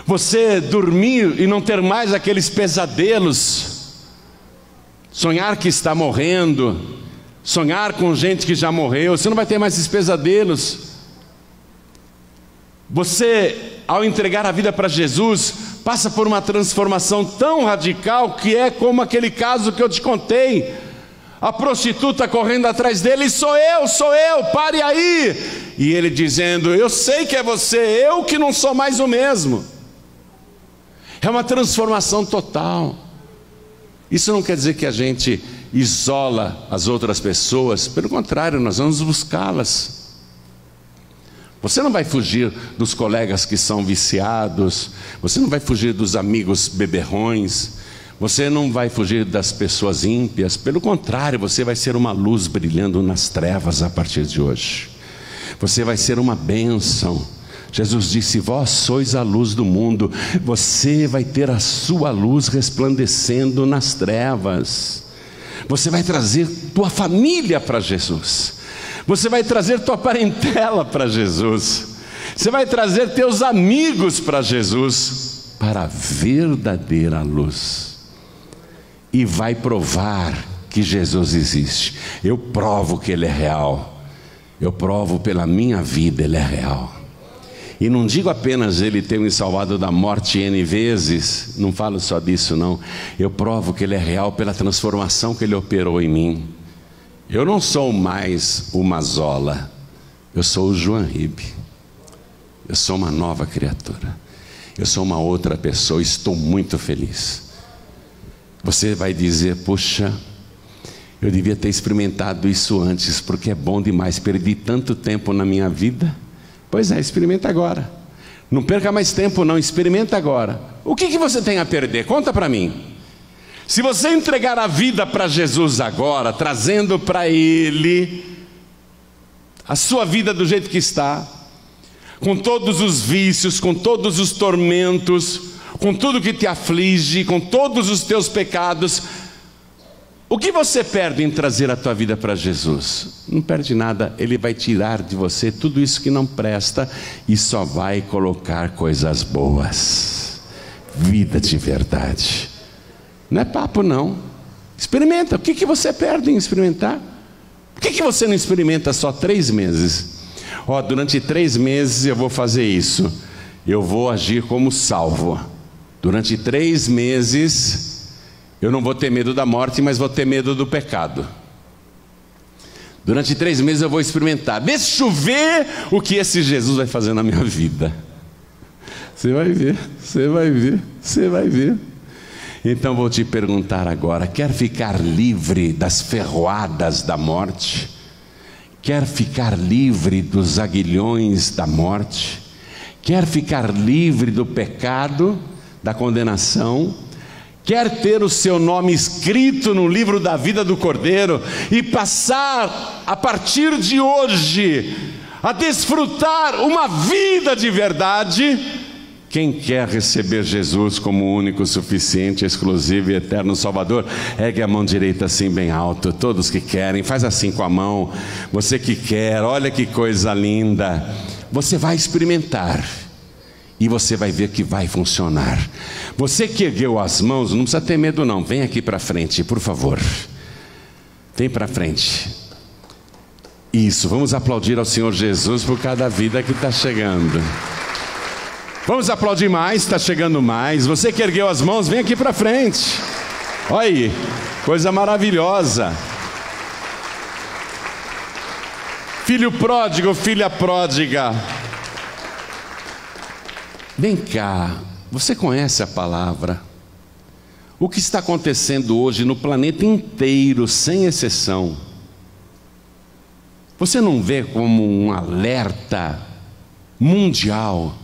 Você dormir e não ter mais aqueles pesadelos, sonhar que está morrendo, sonhar com gente que já morreu, você não vai ter mais esses pesadelos. Você, ao entregar a vida para Jesus, passa por uma transformação tão radical que é como aquele caso que eu te contei. A prostituta correndo atrás dele: sou eu, pare aí. E ele dizendo: eu sei que é você, eu que não sou mais o mesmo. É uma transformação total. Isso não quer dizer que a gente isola as outras pessoas, pelo contrário, nós vamos buscá-las. Você não vai fugir dos colegas que são viciados, você não vai fugir dos amigos beberrões, você não vai fugir das pessoas ímpias, pelo contrário, você vai ser uma luz brilhando nas trevas a partir de hoje. Você vai ser uma bênção. Jesus disse: vós sois a luz do mundo. Você vai ter a sua luz resplandecendo nas trevas. Você vai trazer tua família para Jesus. Você vai trazer tua parentela para Jesus. Você vai trazer teus amigos para Jesus, para a verdadeira luz. E vai provar que Jesus existe. Eu provo que Ele é real. Eu provo pela minha vida, Ele é real. E não digo apenas Ele ter me salvado da morte N vezes, não falo só disso não. Eu provo que Ele é real pela transformação que Ele operou em mim. Eu não sou mais o Mazola, eu sou o Joanribe. Eu sou uma nova criatura. Eu sou uma outra pessoa, estou muito feliz. Você vai dizer: puxa, eu devia ter experimentado isso antes, porque é bom demais, perdi tanto tempo na minha vida. Pois é, experimenta agora. Não perca mais tempo não, experimenta agora. O que você tem a perder? Conta para mim. Se você entregar a vida para Jesus agora, trazendo para Ele a sua vida do jeito que está, com todos os vícios, com todos os tormentos, com tudo que te aflige, com todos os teus pecados, o que você perde em trazer a tua vida para Jesus? Não perde nada. Ele vai tirar de você tudo isso que não presta e só vai colocar coisas boas, vida de verdade. Não é papo não. Experimenta. O que você perde em experimentar? Por que você não experimenta só 3 meses? Durante 3 meses eu vou fazer isso. Eu vou agir como salvo. Durante 3 meses eu não vou ter medo da morte, mas vou ter medo do pecado. Durante 3 meses eu vou experimentar. Deixa eu ver o que esse Jesus vai fazer na minha vida. Você vai ver, você vai ver, você vai ver. Então vou te perguntar agora: quer ficar livre das ferroadas da morte? Quer ficar livre dos aguilhões da morte? Quer ficar livre do pecado, da condenação? Quer ter o seu nome escrito no livro da vida do Cordeiro e passar a partir de hoje a desfrutar uma vida de verdade? Quem quer receber Jesus como único, suficiente, exclusivo e eterno Salvador, ergue a mão direita assim bem alto. Todos que querem, faz assim com a mão. Você que quer, olha que coisa linda. Você vai experimentar e você vai ver que vai funcionar. Você que ergueu as mãos, não precisa ter medo não. Vem aqui para frente, por favor. Vem para frente. Isso, vamos aplaudir ao Senhor Jesus por cada vida que está chegando. Vamos aplaudir mais, está chegando mais. Você que ergueu as mãos, vem aqui para frente. Olha aí, coisa maravilhosa. Filho pródigo, filha pródiga, vem cá. Você conhece a palavra? O que está acontecendo hoje no planeta inteiro, sem exceção, você não vê como um alerta mundial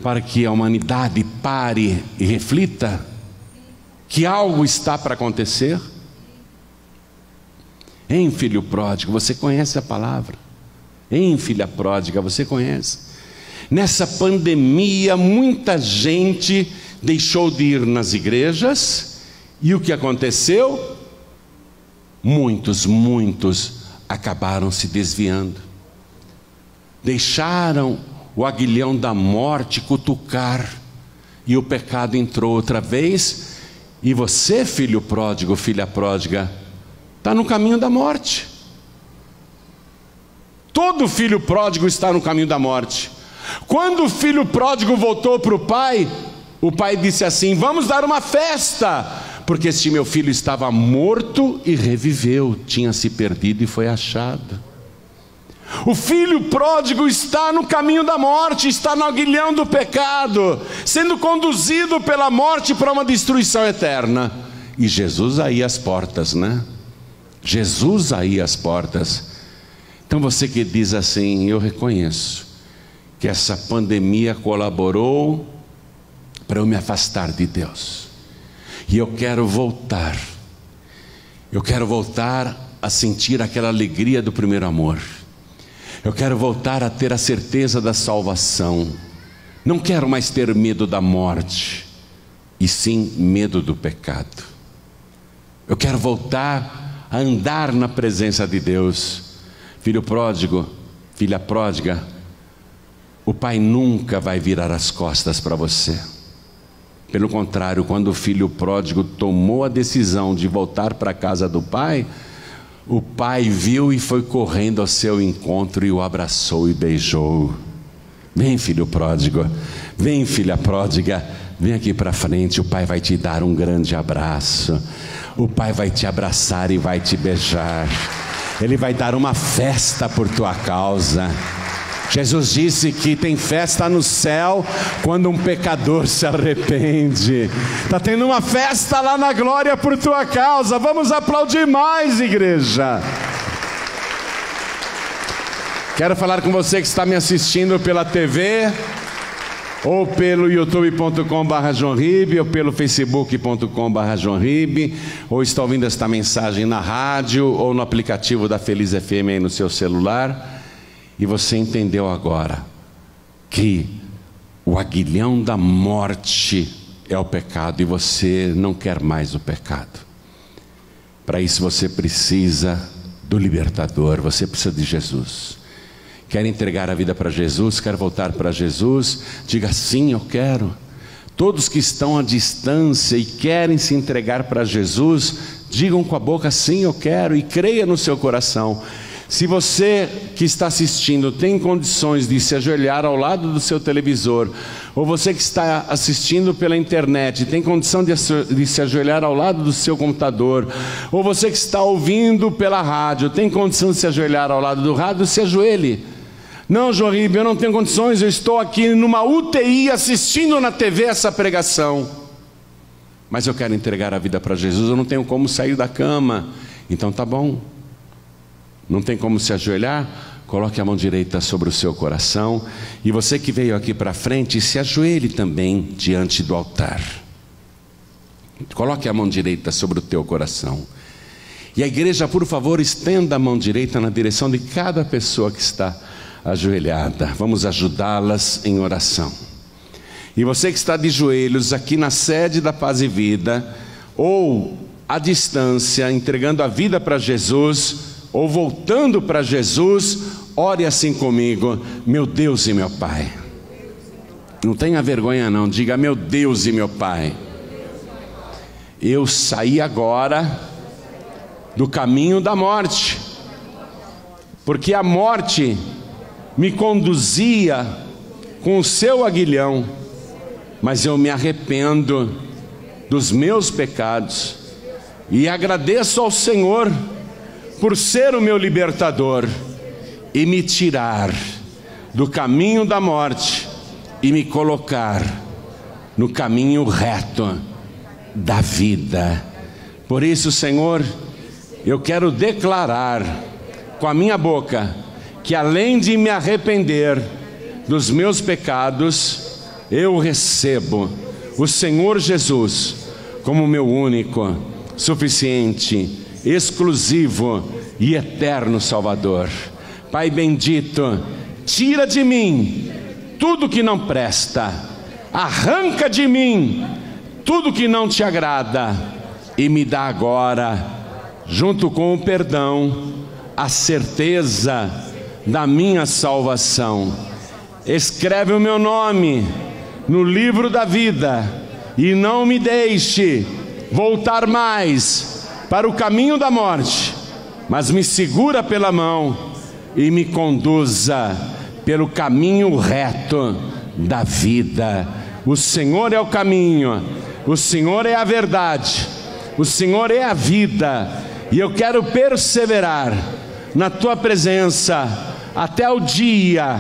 para que a humanidade pare e reflita que algo está para acontecer? Hein, filho pródigo, você conhece a palavra? Hein, filha pródiga, você conhece? Nessa pandemia, muita gente deixou de ir nas igrejas E o que aconteceu? Muitos acabaram se desviando. Deixaram o aguilhão da morte cutucar, e o pecado entrou outra vez. E você, filho pródigo, filha pródiga, está no caminho da morte. Todo filho pródigo está no caminho da morte. Quando o filho pródigo voltou para o pai disse assim: vamos dar uma festa, porque este meu filho estava morto e reviveu, tinha se perdido e foi achado. O filho pródigo está no caminho da morte, está no aguilhão do pecado, sendo conduzido pela morte para uma destruição eterna. E Jesus aí às portas, né? Jesus aí às portas. Então você que diz assim: eu reconheço que essa pandemia colaborou para eu me afastar de Deus, e eu quero voltar a sentir aquela alegria do primeiro amor. Eu quero voltar a ter a certeza da salvação. Não quero mais ter medo da morte, e sim medo do pecado. Eu quero voltar a andar na presença de Deus. Filho pródigo, filha pródiga, o pai nunca vai virar as costas para você. Pelo contrário, quando o filho pródigo tomou a decisão de voltar para a casa do pai, o pai viu e foi correndo ao seu encontro e o abraçou e beijou. Vem, filho pródigo, vem, filha pródiga, vem aqui para frente, o pai vai te dar um grande abraço. O pai vai te abraçar e vai te beijar. Ele vai dar uma festa por tua causa. Jesus disse que tem festa no céu quando um pecador se arrepende. Está tendo uma festa lá na glória por tua causa. Vamos aplaudir mais, igreja. Quero falar com você que está me assistindo pela TV, ou pelo youtube.com/joãoribe, ou pelo facebook.com/joãoribe, ou está ouvindo esta mensagem na rádio ou no aplicativo da Feliz FM aí no seu celular. E você entendeu agora que o aguilhão da morte é o pecado, e você não quer mais o pecado. Para isso você precisa do libertador, você precisa de Jesus. Quer entregar a vida para Jesus? Quer voltar para Jesus? Diga: sim, eu quero. Todos que estão à distância e querem se entregar para Jesus, digam com a boca: sim, eu quero, e creia no seu coração. Se você que está assistindo tem condições de se ajoelhar ao lado do seu televisor, ou você que está assistindo pela internet tem condição de se ajoelhar ao lado do seu computador, ou você que está ouvindo pela rádio tem condição de se ajoelhar ao lado do rádio, se ajoelhe. Não, João Ribe, eu não tenho condições, eu estou aqui numa UTI assistindo na TV essa pregação, mas eu quero entregar a vida para Jesus, eu não tenho como sair da cama. Então tá bom. Não tem como se ajoelhar? Coloque a mão direita sobre o seu coração. E você que veio aqui para frente, se ajoelhe também diante do altar. Coloque a mão direita sobre o teu coração. E a igreja, por favor, estenda a mão direita na direção de cada pessoa que está ajoelhada. Vamos ajudá-las em oração. E você que está de joelhos aqui na sede da Paz e Vida, ou à distância, entregando a vida para Jesus, ou voltando para Jesus, ore assim comigo: meu Deus e meu Pai. Não tenha vergonha não, diga: meu Deus e meu Pai, eu saí agora do caminho da morte, porque a morte me conduzia com o seu aguilhão, mas eu me arrependo dos meus pecados e agradeço ao Senhor por ser o meu libertador e me tirar do caminho da morte e me colocar no caminho reto da vida. Por isso, Senhor, eu quero declarar com a minha boca que, além de me arrepender dos meus pecados, eu recebo o Senhor Jesus como meu único, suficiente, exclusivo e eterno Salvador. Pai bendito, tira de mim tudo que não presta, arranca de mim tudo que não te agrada, e me dá agora, junto com o perdão, a certeza da minha salvação. Escreve o meu nome no livro da vida e não me deixe voltar mais para o caminho da morte, mas me segura pela mão e me conduza pelo caminho reto da vida. O Senhor é o caminho, o Senhor é a verdade, o Senhor é a vida, e eu quero perseverar na tua presença até o dia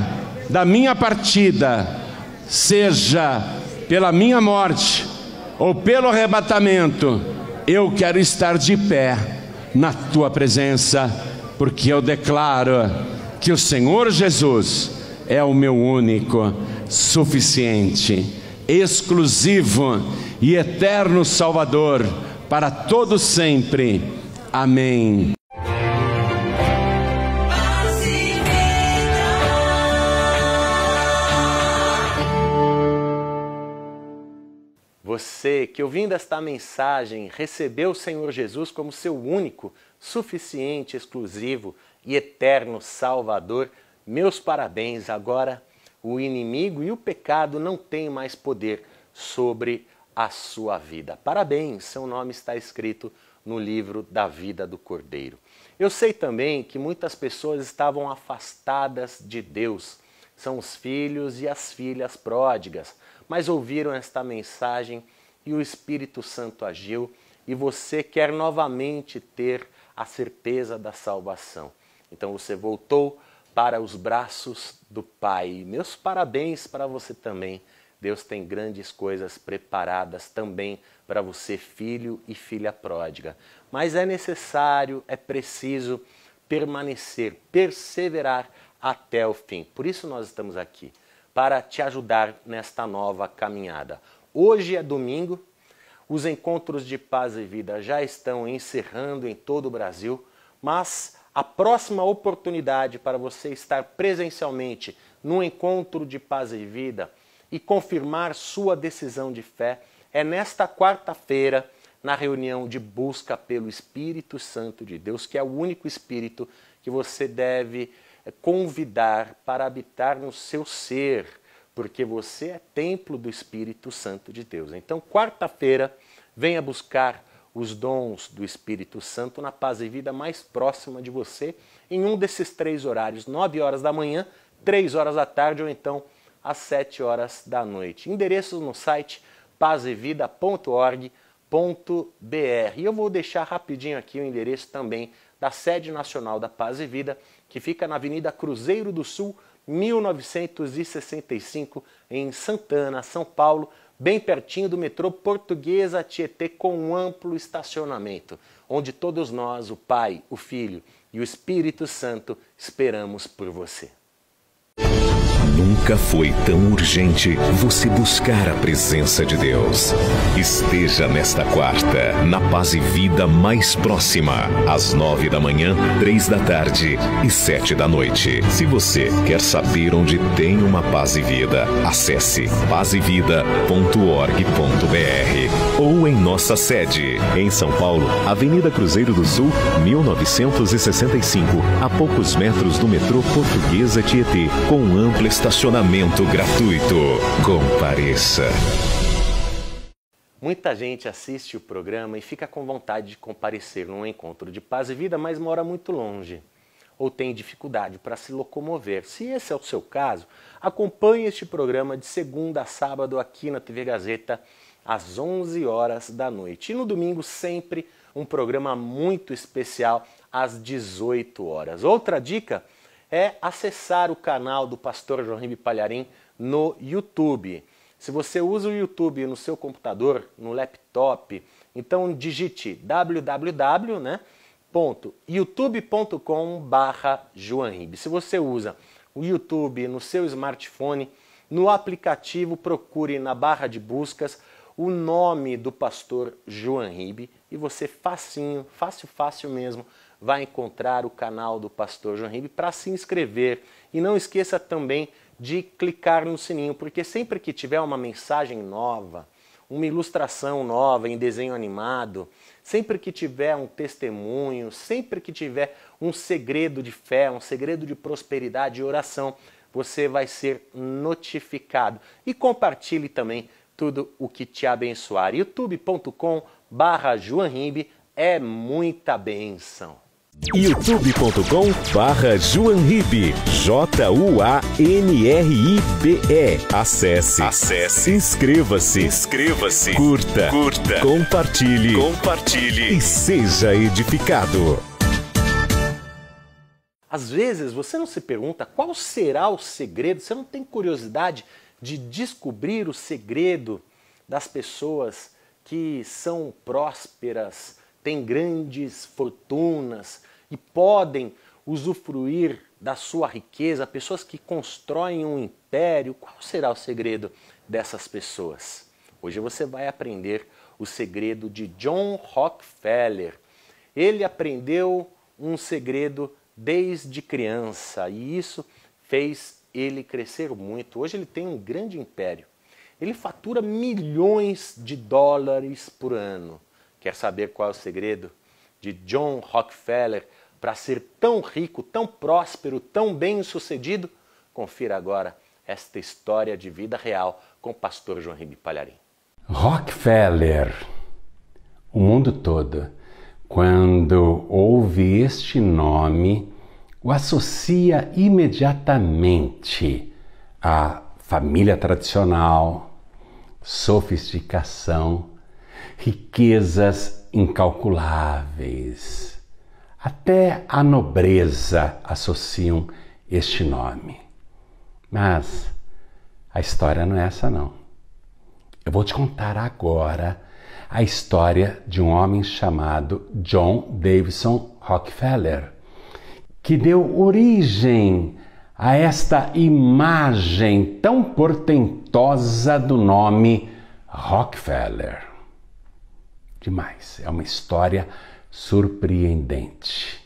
da minha partida, seja pela minha morte ou pelo arrebatamento. Eu quero estar de pé na tua presença, porque eu declaro que o Senhor Jesus é o meu único, suficiente, exclusivo e eterno Salvador para todo sempre. Amém. Você que, ouvindo esta mensagem, recebeu o Senhor Jesus como seu único, suficiente, exclusivo e eterno Salvador, meus parabéns. Agora o inimigo e o pecado não têm mais poder sobre a sua vida. Parabéns, seu nome está escrito no livro da vida do Cordeiro. Eu sei também que muitas pessoas estavam afastadas de Deus. São os filhos e as filhas pródigas, mas ouviram esta mensagem e o Espírito Santo agiu e você quer novamente ter a certeza da salvação. Então você voltou para os braços do Pai. Meus parabéns para você também. Deus tem grandes coisas preparadas também para você, filho e filha pródiga. Mas é necessário, é preciso permanecer, perseverar até o fim. Por isso nós estamos aqui, para te ajudar nesta nova caminhada. Hoje é domingo, os encontros de paz e vida já estão encerrando em todo o Brasil, mas a próxima oportunidade para você estar presencialmente no encontro de paz e vida e confirmar sua decisão de fé é nesta quarta-feira, na reunião de busca pelo Espírito Santo de Deus, que é o único Espírito que você deve convidar para habitar no seu ser, porque você é templo do Espírito Santo de Deus. Então, quarta-feira, venha buscar os dons do Espírito Santo na paz e vida mais próxima de você, em um desses 3 horários, 9 horas da manhã, 3 horas da tarde ou então às 7 horas da noite. Endereços no site pazevida.org.br. E eu vou deixar rapidinho aqui o endereço também da sede nacional da Paz e Vida, que fica na Avenida Cruzeiro do Sul, 1965, em Santana, São Paulo, bem pertinho do metrô Portuguesa Tietê, com um amplo estacionamento, onde todos nós, o Pai, o Filho e o Espírito Santo, esperamos por você. Nunca foi tão urgente você buscar a presença de Deus. Esteja nesta quarta, na Paz e Vida mais próxima, às 9 da manhã, 3 da tarde e 7 da noite. Se você quer saber onde tem uma Paz e Vida, acesse pazevida.org.br ou em nossa sede, em São Paulo, Avenida Cruzeiro do Sul, 1965, a poucos metros do metrô Portuguesa Tietê, com amplo estacionamento gratuito. Compareça. Muita gente assiste o programa e fica com vontade de comparecer num encontro de paz e vida, mas mora muito longe ou tem dificuldade para se locomover. Se esse é o seu caso, acompanhe este programa de segunda a sábado aqui na TV Gazeta às 11 horas da noite. E no domingo sempre um programa muito especial às 18 horas. Outra dica é acessar o canal do pastor João Palharim no YouTube. Se você usa o YouTube no seu computador, no laptop, então digite www.youtube.com/joanribe. Se você usa o YouTube no seu smartphone, no aplicativo procure na barra de buscas o nome do pastor Joanribe e você fácil mesmo, vai encontrar o canal do pastor Joanribe para se inscrever. E não esqueça também de clicar no sininho, porque sempre que tiver uma mensagem nova, uma ilustração nova em desenho animado, sempre que tiver um testemunho, sempre que tiver um segredo de fé, um segredo de prosperidade e oração, você vai ser notificado. E compartilhe também tudo o que te abençoar. youtube.com/JoanRibe é muita bênção. youtube.com/JoanRibe, JuanRibe. Acesse. Inscreva-se. Curta. Compartilhe. E seja edificado. Às vezes você não se pergunta qual será o segredo, você não tem curiosidade de descobrir o segredo das pessoas que são prósperas, têm grandes fortunas e podem usufruir da sua riqueza, pessoas que constroem um império. Qual será o segredo dessas pessoas? Hoje você vai aprender o segredo de John Rockefeller. Ele aprendeu um segredo desde criança e isso fez ele crescer muito. Hoje ele tem um grande império. Ele fatura milhões de dólares por ano. Quer saber qual é o segredo de John Rockefeller para ser tão rico, tão próspero, tão bem-sucedido? Confira agora esta história de vida real com o pastor Joanrribe Palharim. Rockefeller, o mundo todo, quando ouve este nome, o associa imediatamente à família tradicional, sofisticação, riquezas incalculáveis. Até a nobreza associam este nome. Mas a história não é essa não. Eu vou te contar agora a história de um homem chamado John Davison Rockefeller, que deu origem a esta imagem tão portentosa do nome Rockefeller. Demais, é uma história surpreendente.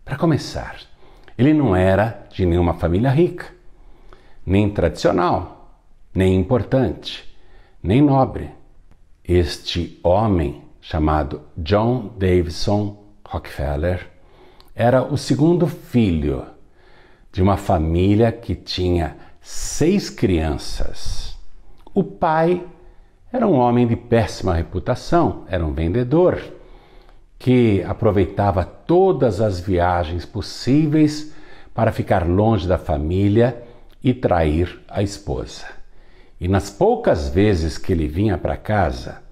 Para começar, ele não era de nenhuma família rica, nem tradicional, nem importante, nem nobre. Este homem, chamado John Davison Rockefeller, era o segundo filho de uma família que tinha 6 crianças. O pai era um homem de péssima reputação, era um vendedor que aproveitava todas as viagens possíveis para ficar longe da família e trair a esposa. E nas poucas vezes que ele vinha para casa,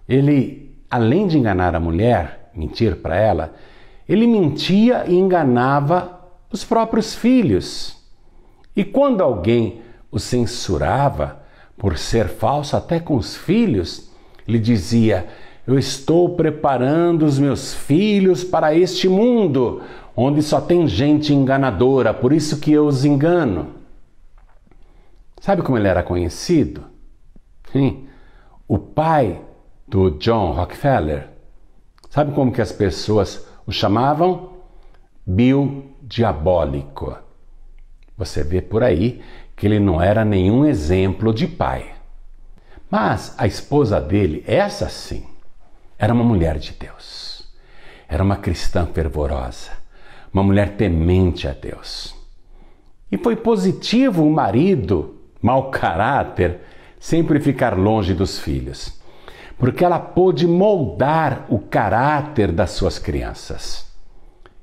ele, além de enganar a mulher, mentir para ela, ele mentia e enganava os próprios filhos. E quando alguém o censurava por ser falso até com os filhos, ele dizia: eu estou preparando os meus filhos para este mundo, onde só tem gente enganadora, por isso que eu os engano. Sabe como ele era conhecido? O pai do John Rockefeller, sabe como que as pessoas o chamavam? Bill Diabólico. Você vê por aí que ele não era nenhum exemplo de pai. Mas a esposa dele, essa sim, era uma mulher de Deus. Era uma cristã fervorosa, uma mulher temente a Deus. E foi positivo o marido, mau caráter, sempre ficar longe dos filhos, porque ela pôde moldar o caráter das suas crianças.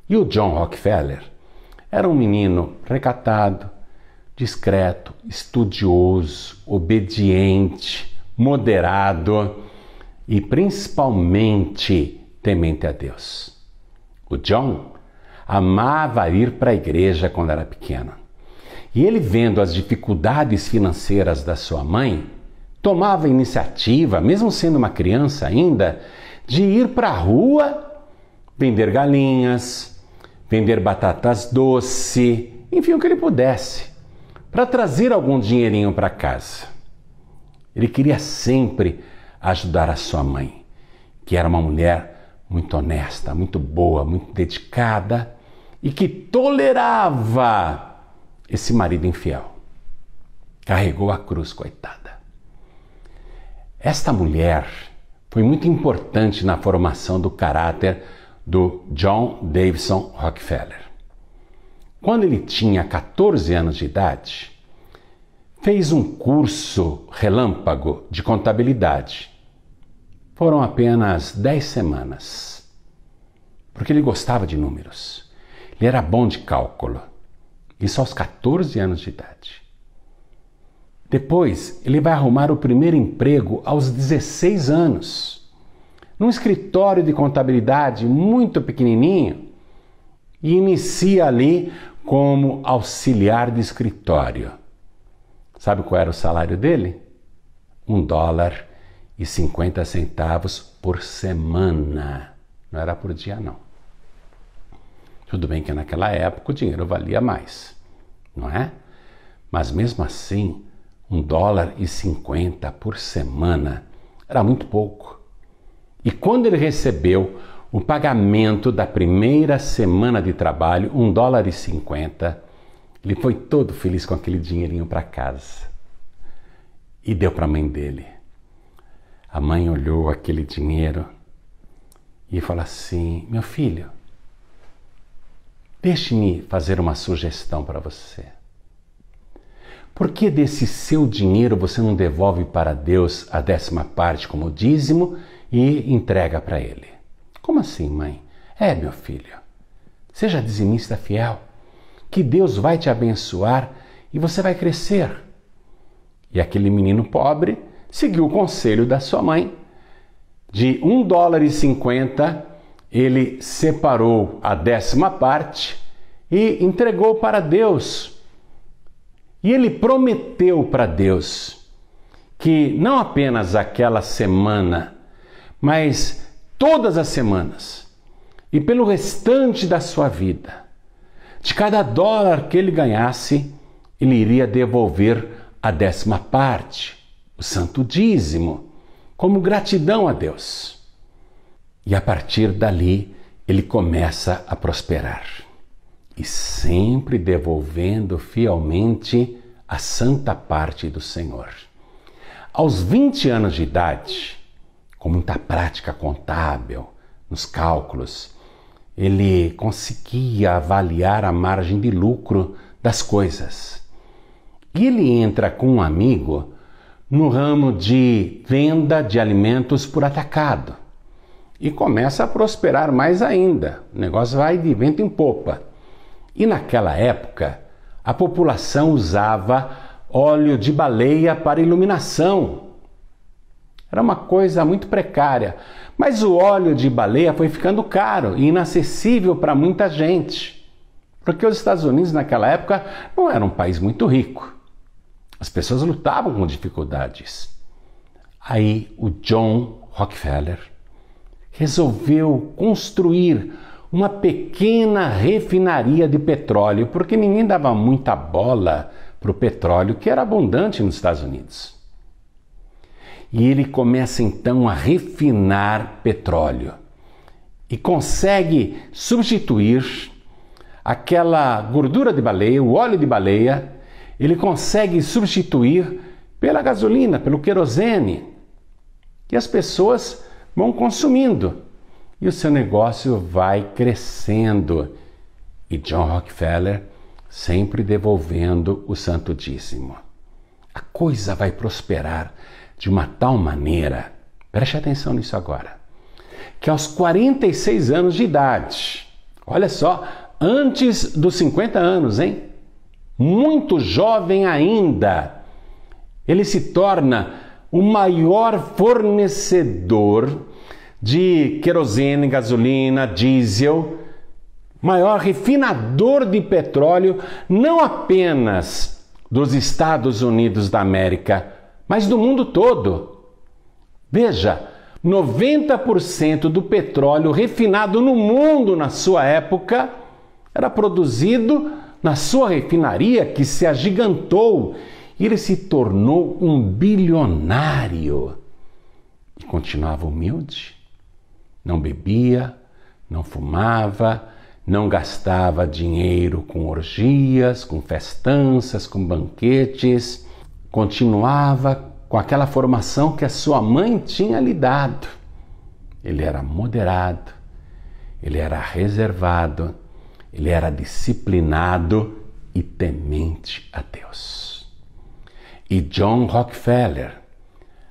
E o John Rockefeller era um menino recatado, discreto, estudioso, obediente, moderado e principalmente temente a Deus. O John amava ir para a igreja quando era pequeno. E ele, vendo as dificuldades financeiras da sua mãe, tomava a iniciativa, mesmo sendo uma criança ainda, de ir para a rua vender galinhas, vender batatas doce, enfim, o que ele pudesse, para trazer algum dinheirinho para casa. Ele queria sempre ajudar a sua mãe, que era uma mulher muito honesta, muito boa, muito dedicada e que tolerava esse marido infiel. Carregou a cruz, coitada. Esta mulher foi muito importante na formação do caráter do John Davison Rockefeller. Quando ele tinha 14 anos de idade, fez um curso relâmpago de contabilidade. Foram apenas 10 semanas, porque ele gostava de números. Ele era bom de cálculo, isso aos 14 anos de idade. Depois, ele vai arrumar o primeiro emprego aos 16 anos, num escritório de contabilidade muito pequenininho, e inicia ali como auxiliar de escritório. Sabe qual era o salário dele? $1,50 por semana. Não era por dia, não. Tudo bem que naquela época o dinheiro valia mais, não é? Mas mesmo assim, $1,50 por semana era muito pouco. E quando ele recebeu o pagamento da primeira semana de trabalho, $1,50, ele foi todo feliz com aquele dinheirinho para casa. E deu para a mãe dele. A mãe olhou aquele dinheiro e falou assim: meu filho, deixe-me fazer uma sugestão para você. Por que desse seu dinheiro você não devolve para Deus a 10ª parte como dízimo e entrega para Ele? Como assim, mãe? Meu filho, seja dizimista fiel, que Deus vai te abençoar e você vai crescer. E aquele menino pobre seguiu o conselho da sua mãe. De $1,50, ele separou a 10ª parte e entregou para Deus. E ele prometeu para Deus que não apenas aquela semana, mas todas as semanas e pelo restante da sua vida, de cada dólar que ele ganhasse, ele iria devolver a 10ª parte, o santo dízimo, como gratidão a Deus. E a partir dali, ele começa a prosperar. E sempre devolvendo fielmente a santa parte do Senhor. Aos 20 anos de idade, com muita prática contábil, nos cálculos, ele conseguia avaliar a margem de lucro das coisas. E ele entra com um amigo no ramo de venda de alimentos por atacado. E começa a prosperar mais ainda. O negócio vai de vento em popa. E naquela época, a população usava óleo de baleia para iluminação. Era uma coisa muito precária. Mas o óleo de baleia foi ficando caro e inacessível para muita gente. Porque os Estados Unidos naquela época não era um país muito rico. As pessoas lutavam com dificuldades. Aí o John Rockefeller resolveu construir uma pequena refinaria de petróleo, porque ninguém dava muita bola para o petróleo, que era abundante nos Estados Unidos. E ele começa então a refinar petróleo e consegue substituir aquela gordura de baleia, o óleo de baleia, ele consegue substituir pela gasolina, pelo querosene, que as pessoas vão consumindo. E o seu negócio vai crescendo. E John Rockefeller sempre devolvendo o santo dízimo. A coisa vai prosperar de uma tal maneira, preste atenção nisso agora, que aos 46 anos de idade, olha só, antes dos 50 anos, hein? Muito jovem ainda, ele se torna o maior fornecedor de querosene, gasolina, diesel, maior refinador de petróleo, não apenas dos Estados Unidos da América, mas do mundo todo. Veja, 90% do petróleo refinado no mundo na sua época era produzido na sua refinaria, que se agigantou, e ele se tornou um bilionário. E continuava humilde, não bebia, não fumava, não gastava dinheiro com orgias, com festanças, com banquetes, continuava com aquela formação que a sua mãe tinha lhe dado. Ele era moderado, ele era reservado, ele era disciplinado e temente a Deus. E John Rockefeller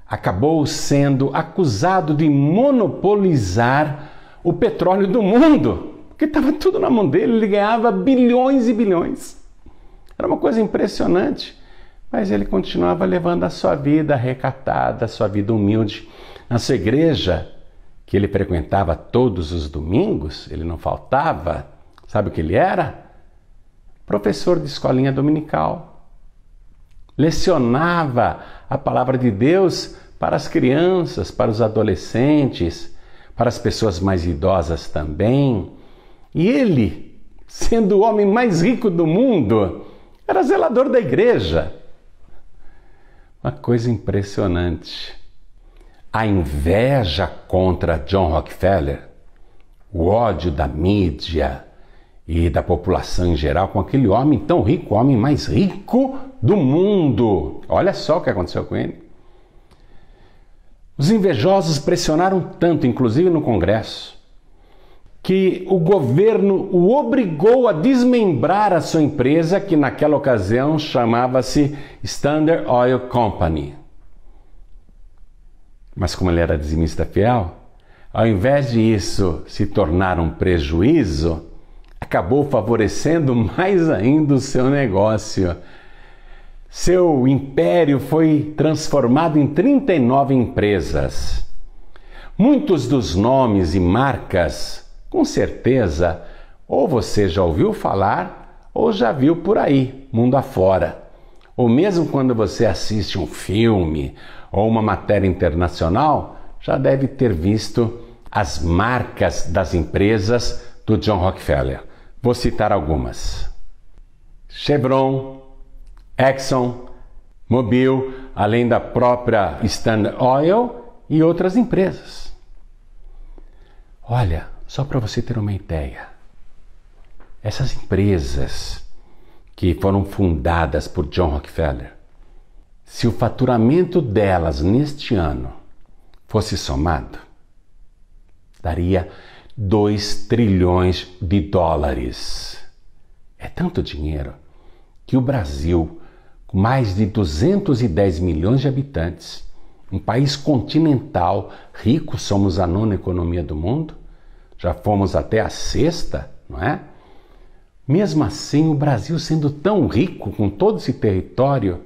acabou sendo acusado de monopolizar o petróleo do mundo, porque estava tudo na mão dele, ele ganhava bilhões e bilhões. Era uma coisa impressionante, mas ele continuava levando a sua vida recatada, a sua vida humilde. Na sua igreja, que ele frequentava todos os domingos, ele não faltava, sabe o que ele era? Professor de escolinha dominical. Lecionava a palavra de Deus para as crianças, para os adolescentes, para as pessoas mais idosas também. E ele, sendo o homem mais rico do mundo, era zelador da igreja. Uma coisa impressionante. A inveja contra John Rockefeller, o ódio da mídia e da população em geral com aquele homem tão rico, o homem mais rico do mundo. Olha só o que aconteceu com ele. Os invejosos pressionaram tanto, inclusive no Congresso, que o governo o obrigou a desmembrar a sua empresa, que naquela ocasião chamava-se Standard Oil Company. Mas como ele era dizimista fiel, ao invés de isso se tornar um prejuízo, acabou favorecendo mais ainda o seu negócio. Seu império foi transformado em 39 empresas. Muitos dos nomes e marcas, com certeza, ou você já ouviu falar ou já viu por aí, mundo afora. Ou mesmo quando você assiste um filme ou uma matéria internacional, já deve ter visto as marcas das empresas do John Rockefeller. Vou citar algumas: Chevron, Exxon, Mobil, além da própria Standard Oil e outras empresas. Olha, só para você ter uma ideia, essas empresas que foram fundadas por John Rockefeller, se o faturamento delas neste ano fosse somado, daria 2 trilhões de dólares. É tanto dinheiro que o Brasil, com mais de 210 milhões de habitantes, um país continental, rico, somos a 9ª economia do mundo, já fomos até a 6ª, não é? Mesmo assim, o Brasil sendo tão rico, com todo esse território,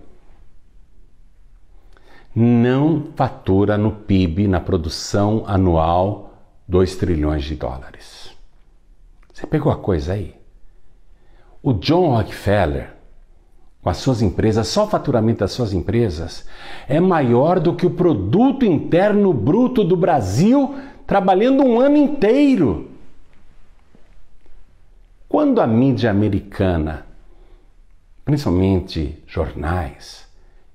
não fatura no PIB, na produção anual, 2 trilhões de dólares. Você pegou a coisa aí? O John Rockefeller, com as suas empresas, só o faturamento das suas empresas, é maior do que o produto interno bruto do Brasil trabalhando um ano inteiro. Quando a mídia americana, principalmente jornais,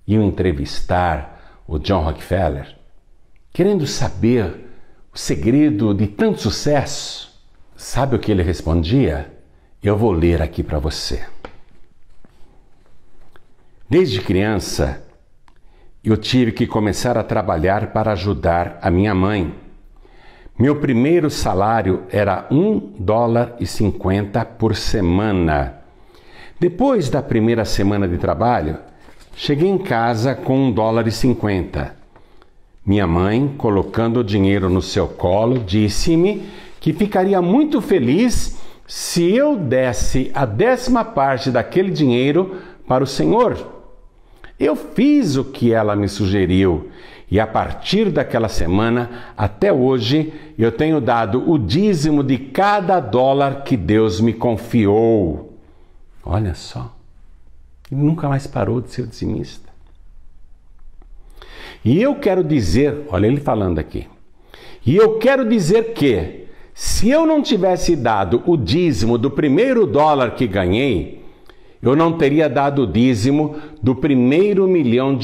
iam entrevistar o John Rockefeller, querendo saber o segredo de tanto sucesso, sabe o que ele respondia? Eu vou ler aqui para você. Desde criança, eu tive que começar a trabalhar para ajudar a minha mãe. Meu primeiro salário era $1,50 por semana. Depois da primeira semana de trabalho, cheguei em casa com $1,50. Minha mãe, colocando o dinheiro no seu colo, disse-me que ficaria muito feliz se eu desse a 10ª parte daquele dinheiro para o Senhor. Eu fiz o que ela me sugeriu e a partir daquela semana até hoje eu tenho dado o dízimo de cada dólar que Deus me confiou. Olha só, ele nunca mais parou de ser dizimista. E eu quero dizer, olha ele falando aqui, e eu quero dizer que se eu não tivesse dado o dízimo do primeiro dólar que ganhei, eu não teria dado o dízimo do primeiro $1 milhão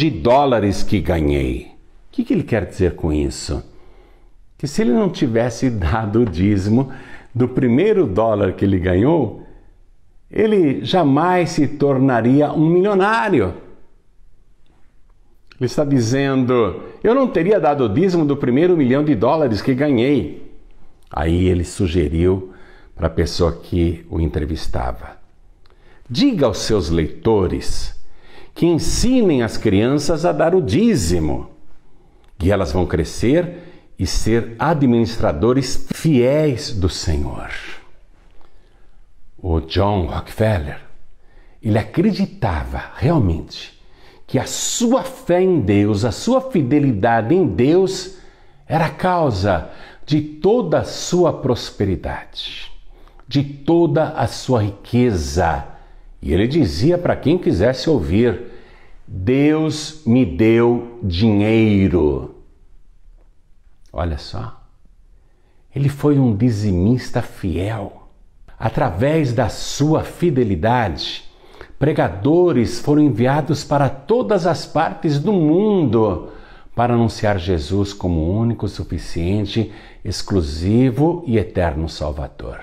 que ganhei. O que ele quer dizer com isso? Que se ele não tivesse dado o dízimo do primeiro dólar que ele ganhou, ele jamais se tornaria um milionário. Ele está dizendo, eu não teria dado o dízimo do primeiro $1 milhão que ganhei. Aí ele sugeriu para a pessoa que o entrevistava, diga aos seus leitores que ensinem as crianças a dar o dízimo, e elas vão crescer e ser administradores fiéis do Senhor. O John Rockefeller, ele acreditava realmente que a sua fé em Deus, a sua fidelidade em Deus era a causa de toda a sua prosperidade, de toda a sua riqueza. E ele dizia para quem quisesse ouvir, Deus me deu dinheiro. Olha só, ele foi um dizimista fiel. Através da sua fidelidade, pregadores foram enviados para todas as partes do mundo para anunciar Jesus como o único, suficiente, exclusivo e eterno Salvador.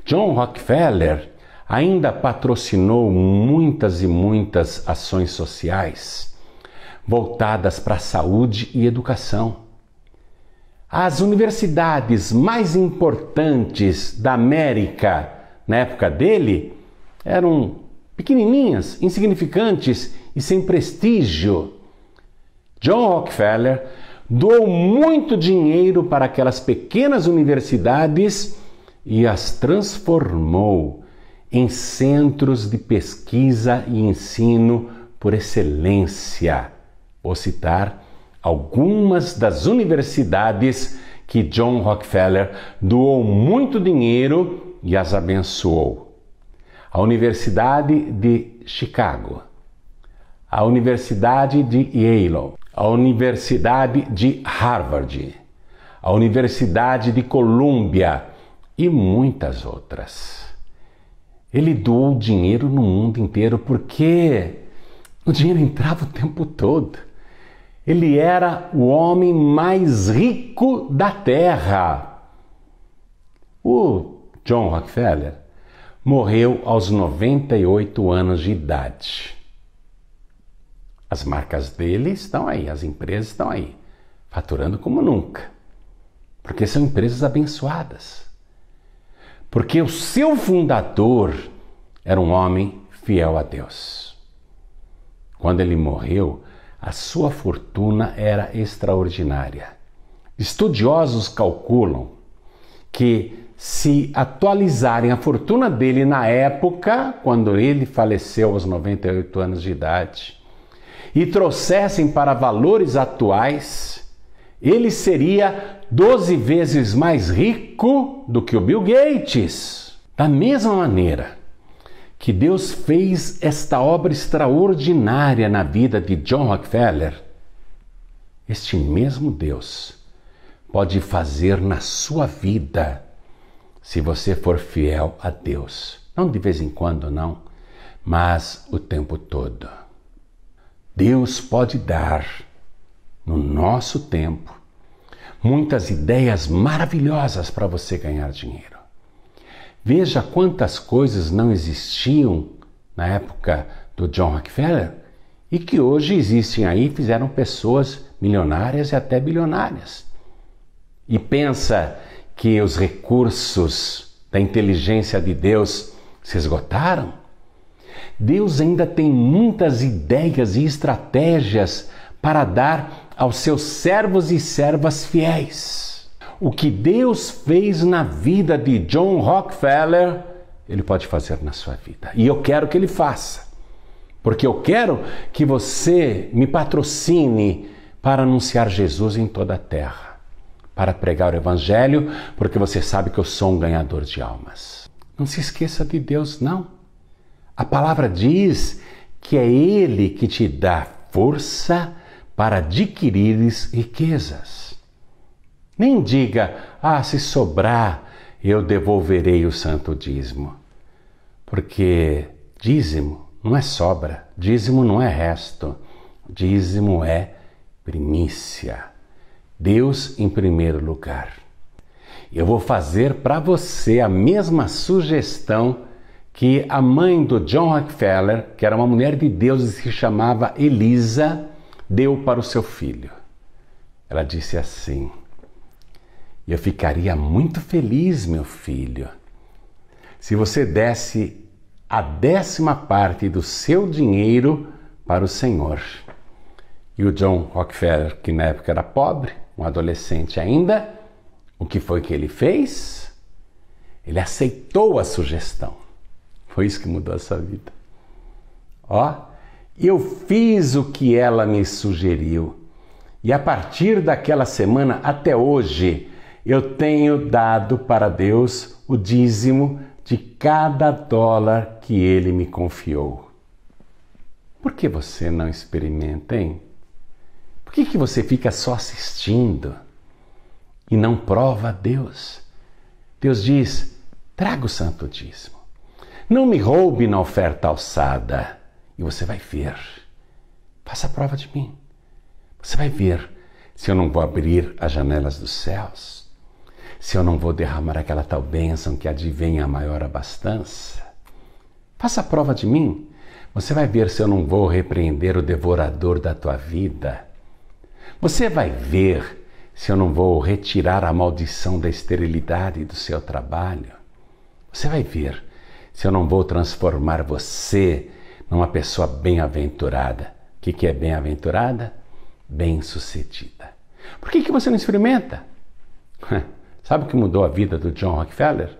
John Rockefeller ainda patrocinou muitas e muitas ações sociais voltadas para a saúde e educação. As universidades mais importantes da América na época dele eram pequenininhas, insignificantes e sem prestígio. John Rockefeller doou muito dinheiro para aquelas pequenas universidades e as transformou em centros de pesquisa e ensino por excelência. Vou citar algumas das universidades que John Rockefeller doou muito dinheiro e as abençoou. A Universidade de Chicago, a Universidade de Yale, a Universidade de Harvard, a Universidade de Columbia e muitas outras. Ele doou dinheiro no mundo inteiro porque o dinheiro entrava o tempo todo. Ele era o homem mais rico da Terra. O John Rockefeller morreu aos 98 anos de idade. As marcas dele estão aí, as empresas estão aí, faturando como nunca. Porque são empresas abençoadas. Porque o seu fundador era um homem fiel a Deus. Quando ele morreu, a sua fortuna era extraordinária. Estudiosos calculam que se atualizarem a fortuna dele na época, quando ele faleceu aos 98 anos de idade, e trouxessem para valores atuais, ele seria 12 vezes mais rico do que o Bill Gates. Da mesma maneira que Deus fez esta obra extraordinária na vida de John Rockefeller, este mesmo Deus pode fazer na sua vida, se você for fiel a Deus. Não de vez em quando, não, mas o tempo todo. Deus pode dar, no nosso tempo, muitas ideias maravilhosas para você ganhar dinheiro. Veja quantas coisas não existiam na época do John Rockefeller e que hoje existem aí, fizeram pessoas milionárias e até bilionárias. E pensa que os recursos da inteligência de Deus se esgotaram? Deus ainda tem muitas ideias e estratégias para dar aos seus servos e servas fiéis. O que Deus fez na vida de John Rockefeller, Ele pode fazer na sua vida. E eu quero que Ele faça. Porque eu quero que você me patrocine para anunciar Jesus em toda a terra. Para pregar o Evangelho, porque você sabe que eu sou um ganhador de almas. Não se esqueça de Deus, não. A palavra diz que é Ele que te dá força para adquirires riquezas. Nem diga, se sobrar, eu devolverei o santo dízimo. Porque dízimo não é sobra, dízimo não é resto, dízimo é primícia. Deus em primeiro lugar. Eu vou fazer para você a mesma sugestão que a mãe do John Rockefeller, que era uma mulher de Deus e se chamava Elisa, deu para o seu filho. Ela disse assim: eu ficaria muito feliz, meu filho, se você desse a 10ª parte do seu dinheiro para o Senhor. E o John Rockefeller, que na época era pobre, um adolescente ainda, o que foi que ele fez? Ele aceitou a sugestão. Foi isso que mudou a sua vida. Eu fiz o que ela me sugeriu. E a partir daquela semana até hoje, eu tenho dado para Deus o dízimo de cada dólar que Ele me confiou. Por que você não experimenta, hein? Por que você fica só assistindo e não prova a Deus? Deus diz: traga o santo dízimo. Não me roube na oferta alçada. E você vai ver. Faça a prova de mim. Você vai ver se eu não vou abrir as janelas dos céus, se eu não vou derramar aquela tal bênção que advém a maior abastança. Faça a prova de mim. Você vai ver se eu não vou repreender o devorador da tua vida. Você vai ver se eu não vou retirar a maldição da esterilidade do seu trabalho. Você vai ver se eu não vou transformar você numa pessoa bem-aventurada. O que é bem-aventurada? Bem-sucedida. Por que você não experimenta? Sabe o que mudou a vida do John Rockefeller?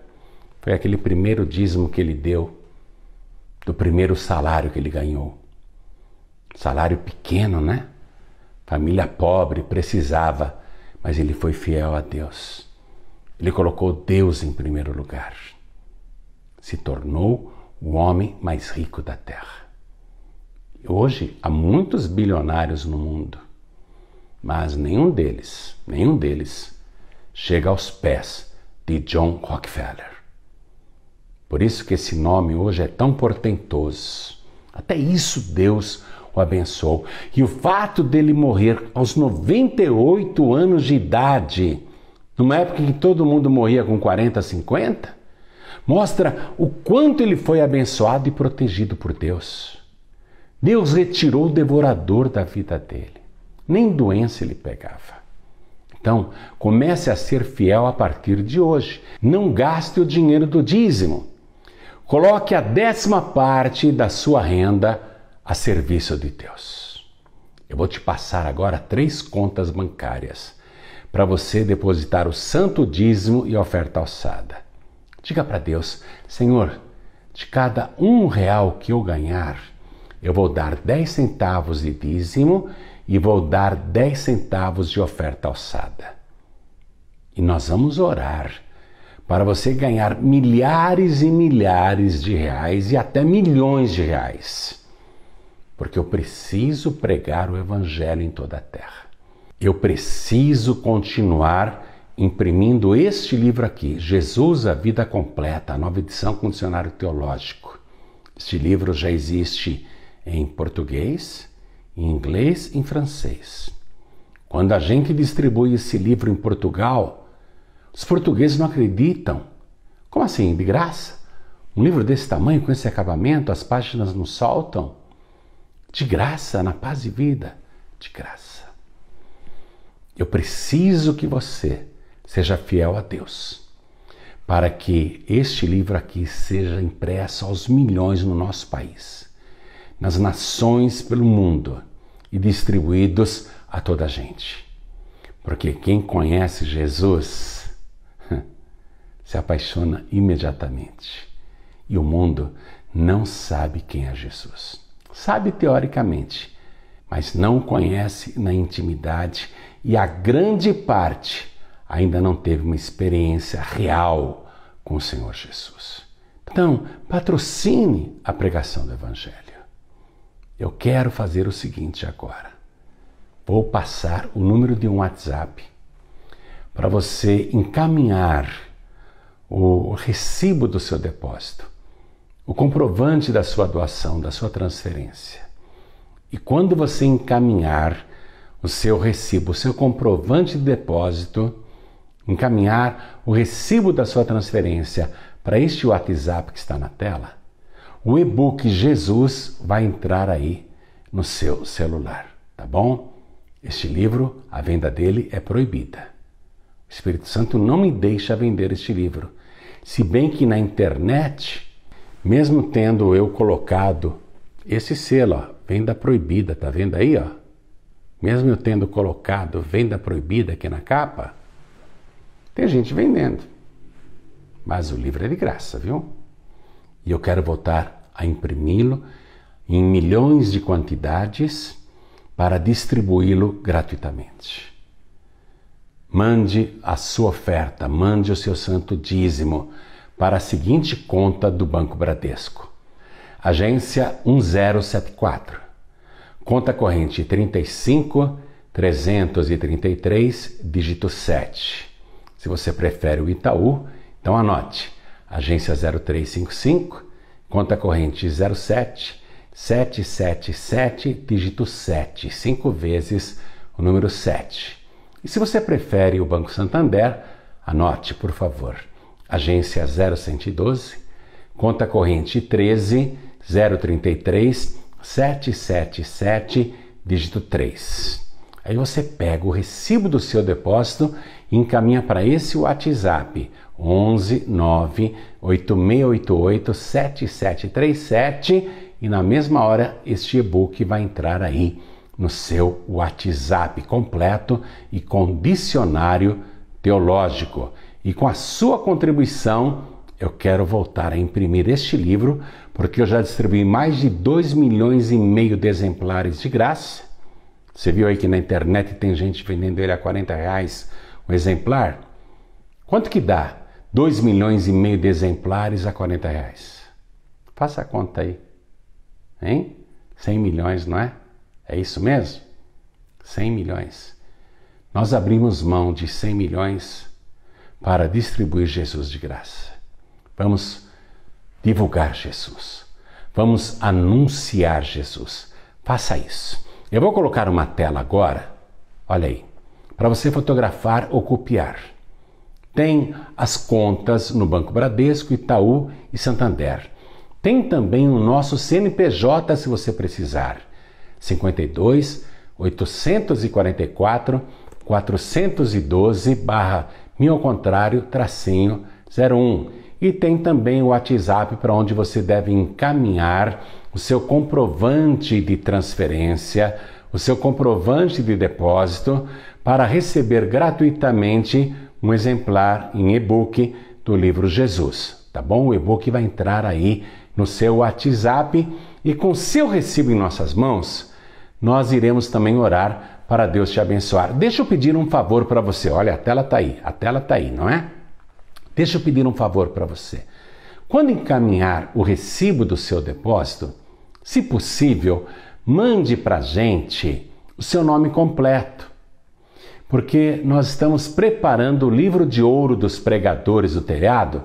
Foi aquele primeiro dízimo que ele deu, do primeiro salário que ele ganhou. Salário pequeno, né? Família pobre, precisava, mas ele foi fiel a Deus. Ele colocou Deus em primeiro lugar. Se tornou o homem mais rico da terra. Hoje, há muitos bilionários no mundo, mas nenhum deles chega aos pés de John Rockefeller. Por isso que esse nome hoje é tão portentoso. Até isso Deus o abençoou. E o fato dele morrer aos 98 anos de idade, numa época em que todo mundo morria com 40, 50, mostra o quanto ele foi abençoado e protegido por Deus. Deus retirou o devorador da vida dele. Nem doença ele pegava. Então, comece a ser fiel a partir de hoje. Não gaste o dinheiro do dízimo. Coloque a 10ª parte da sua renda a serviço de Deus. Eu vou te passar agora 3 contas bancárias para você depositar o santo dízimo e a oferta alçada. Diga para Deus: Senhor, de cada R$1 que eu ganhar, eu vou dar 10 centavos de dízimo e vou dar 10 centavos de oferta alçada. E nós vamos orar para você ganhar milhares e milhares de reais e até milhões de reais. Porque eu preciso pregar o Evangelho em toda a terra. Eu preciso continuar imprimindo este livro aqui, Jesus, a Vida Completa, a nova edição com dicionário teológico. Este livro já existe em português, em inglês e em francês. Quando a gente distribui esse livro em Portugal, os portugueses não acreditam. Como assim, de graça? Um livro desse tamanho, com esse acabamento, as páginas não saltam? De graça, na Paz e Vida, de graça. Eu preciso que você seja fiel a Deus, para que este livro aqui seja impresso aos milhões no nosso país, nas nações pelo mundo e distribuídos a toda a gente. Porque quem conhece Jesus se apaixona imediatamente. E o mundo não sabe quem é Jesus. Sabe teoricamente, mas não conhece na intimidade, e a grande parte ainda não teve uma experiência real com o Senhor Jesus. Então, patrocine a pregação do Evangelho. Eu quero fazer o seguinte agora. Vou passar o número de um WhatsApp para você encaminhar o recibo do seu depósito, o comprovante da sua doação, da sua transferência. E quando você encaminhar o seu recibo, o seu comprovante de depósito, encaminhar o recibo da sua transferência para este WhatsApp que está na tela, o e-book Jesus vai entrar aí no seu celular. tá bom? Este livro, a venda dele é proibida. O Espírito Santo não me deixa vender este livro. Se bem que na internet, mesmo tendo eu colocado esse selo, ó, venda proibida, tá vendo aí, ó? Mesmo eu tendo colocado venda proibida aqui na capa, tem gente vendendo. Mas o livro é de graça, viu? E eu quero voltar a imprimi-lo em milhões de quantidades para distribuí-lo gratuitamente. Mande a sua oferta, mande o seu santo dízimo para a seguinte conta do Banco Bradesco. Agência 1074, conta corrente 35.333, dígito 7. Se você prefere o Itaú, então anote, agência 0355, conta corrente 07.777, dígito 7, 5 vezes o número 7. E se você prefere o Banco Santander, anote, por favor, agência 0112, conta corrente 13.033, 777, dígito 3. Aí você pega o recibo do seu depósito e encaminha para esse WhatsApp, 11 9 8688 7737, e na mesma hora este e-book vai entrar aí no seu WhatsApp completo e com dicionário teológico. E com a sua contribuição, eu quero voltar a imprimir este livro, porque eu já distribuí mais de 2,5 milhões de exemplares de graça. Você viu aí que na internet tem gente vendendo ele a R$40 um exemplar? Quanto que dá 2,5 milhões de exemplares a R$40? Faça a conta aí. Hein? 100 milhões, não é? É isso mesmo? 100 milhões. Nós abrimos mão de 100 milhões para distribuir Jesus de graça. Vamos divulgar Jesus. Vamos anunciar Jesus. Faça isso. Eu vou colocar uma tela agora, olha aí, para você fotografar ou copiar. Tem as contas no Banco Bradesco, Itaú e Santander. Tem também o nosso CNPJ se você precisar. 52 844 412 /1000 ao contrário, tracinho 01. E tem também o WhatsApp para onde você deve encaminhar o seu comprovante de transferência, o seu comprovante de depósito para receber gratuitamente um exemplar em e-book do livro Jesus, tá bom? O e-book vai entrar aí no seu WhatsApp e com seu recibo em nossas mãos, nós iremos também orar para Deus te abençoar. Deixa eu pedir um favor para você. Olha, a tela tá aí, não é? Deixa eu pedir um favor para você. Quando encaminhar o recibo do seu depósito, se possível, mande para a gente o seu nome completo, porque nós estamos preparando o livro de ouro dos pregadores do telhado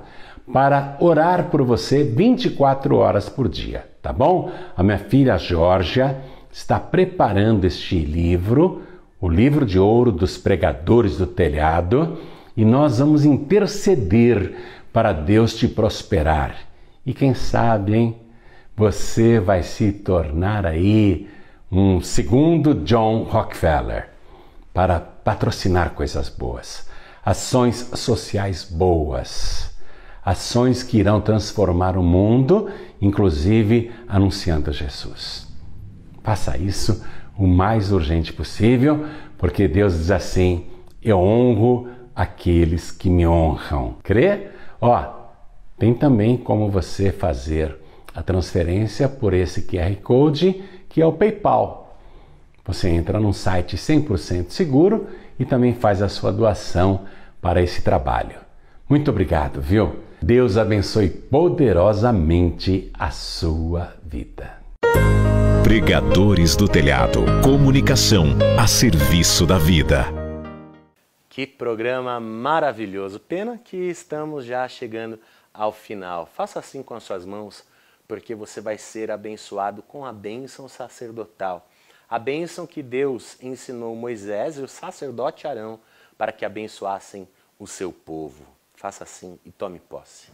para orar por você 24 horas por dia, tá bom? A minha filha Georgia está preparando este livro, o livro de ouro dos pregadores do telhado, e nós vamos interceder para Deus te prosperar. E quem sabe, hein? Você vai se tornar aí um segundo John Rockefeller para patrocinar coisas boas, ações sociais boas, ações que irão transformar o mundo, inclusive anunciando Jesus. Faça isso o mais urgente possível, porque Deus diz assim: eu honro aqueles que me honram. Crê? Tem também como você fazer a transferência por esse QR Code, que é o PayPal. Você entra num site 100% seguro e também faz a sua doação para esse trabalho. Muito obrigado, viu? Deus abençoe poderosamente a sua vida. Pregadores do Telhado. Comunicação a serviço da vida. Que programa maravilhoso. Pena que estamos já chegando ao final. Faça assim com as suas mãos, porque você vai ser abençoado com a bênção sacerdotal. A bênção que Deus ensinou Moisés e o sacerdote Arão para que abençoassem o seu povo. Faça assim e tome posse.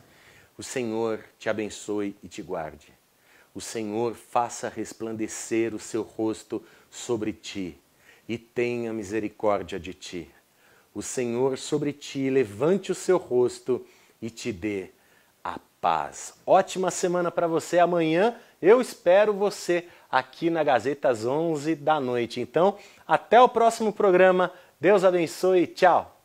O Senhor te abençoe e te guarde. O Senhor faça resplandecer o seu rosto sobre ti e tenha misericórdia de ti. O Senhor sobre ti levante o seu rosto e te dê a paz. Ótima semana para você. Amanhã eu espero você aqui na Gazeta às 11 da noite. Então, até o próximo programa. Deus abençoe. Tchau.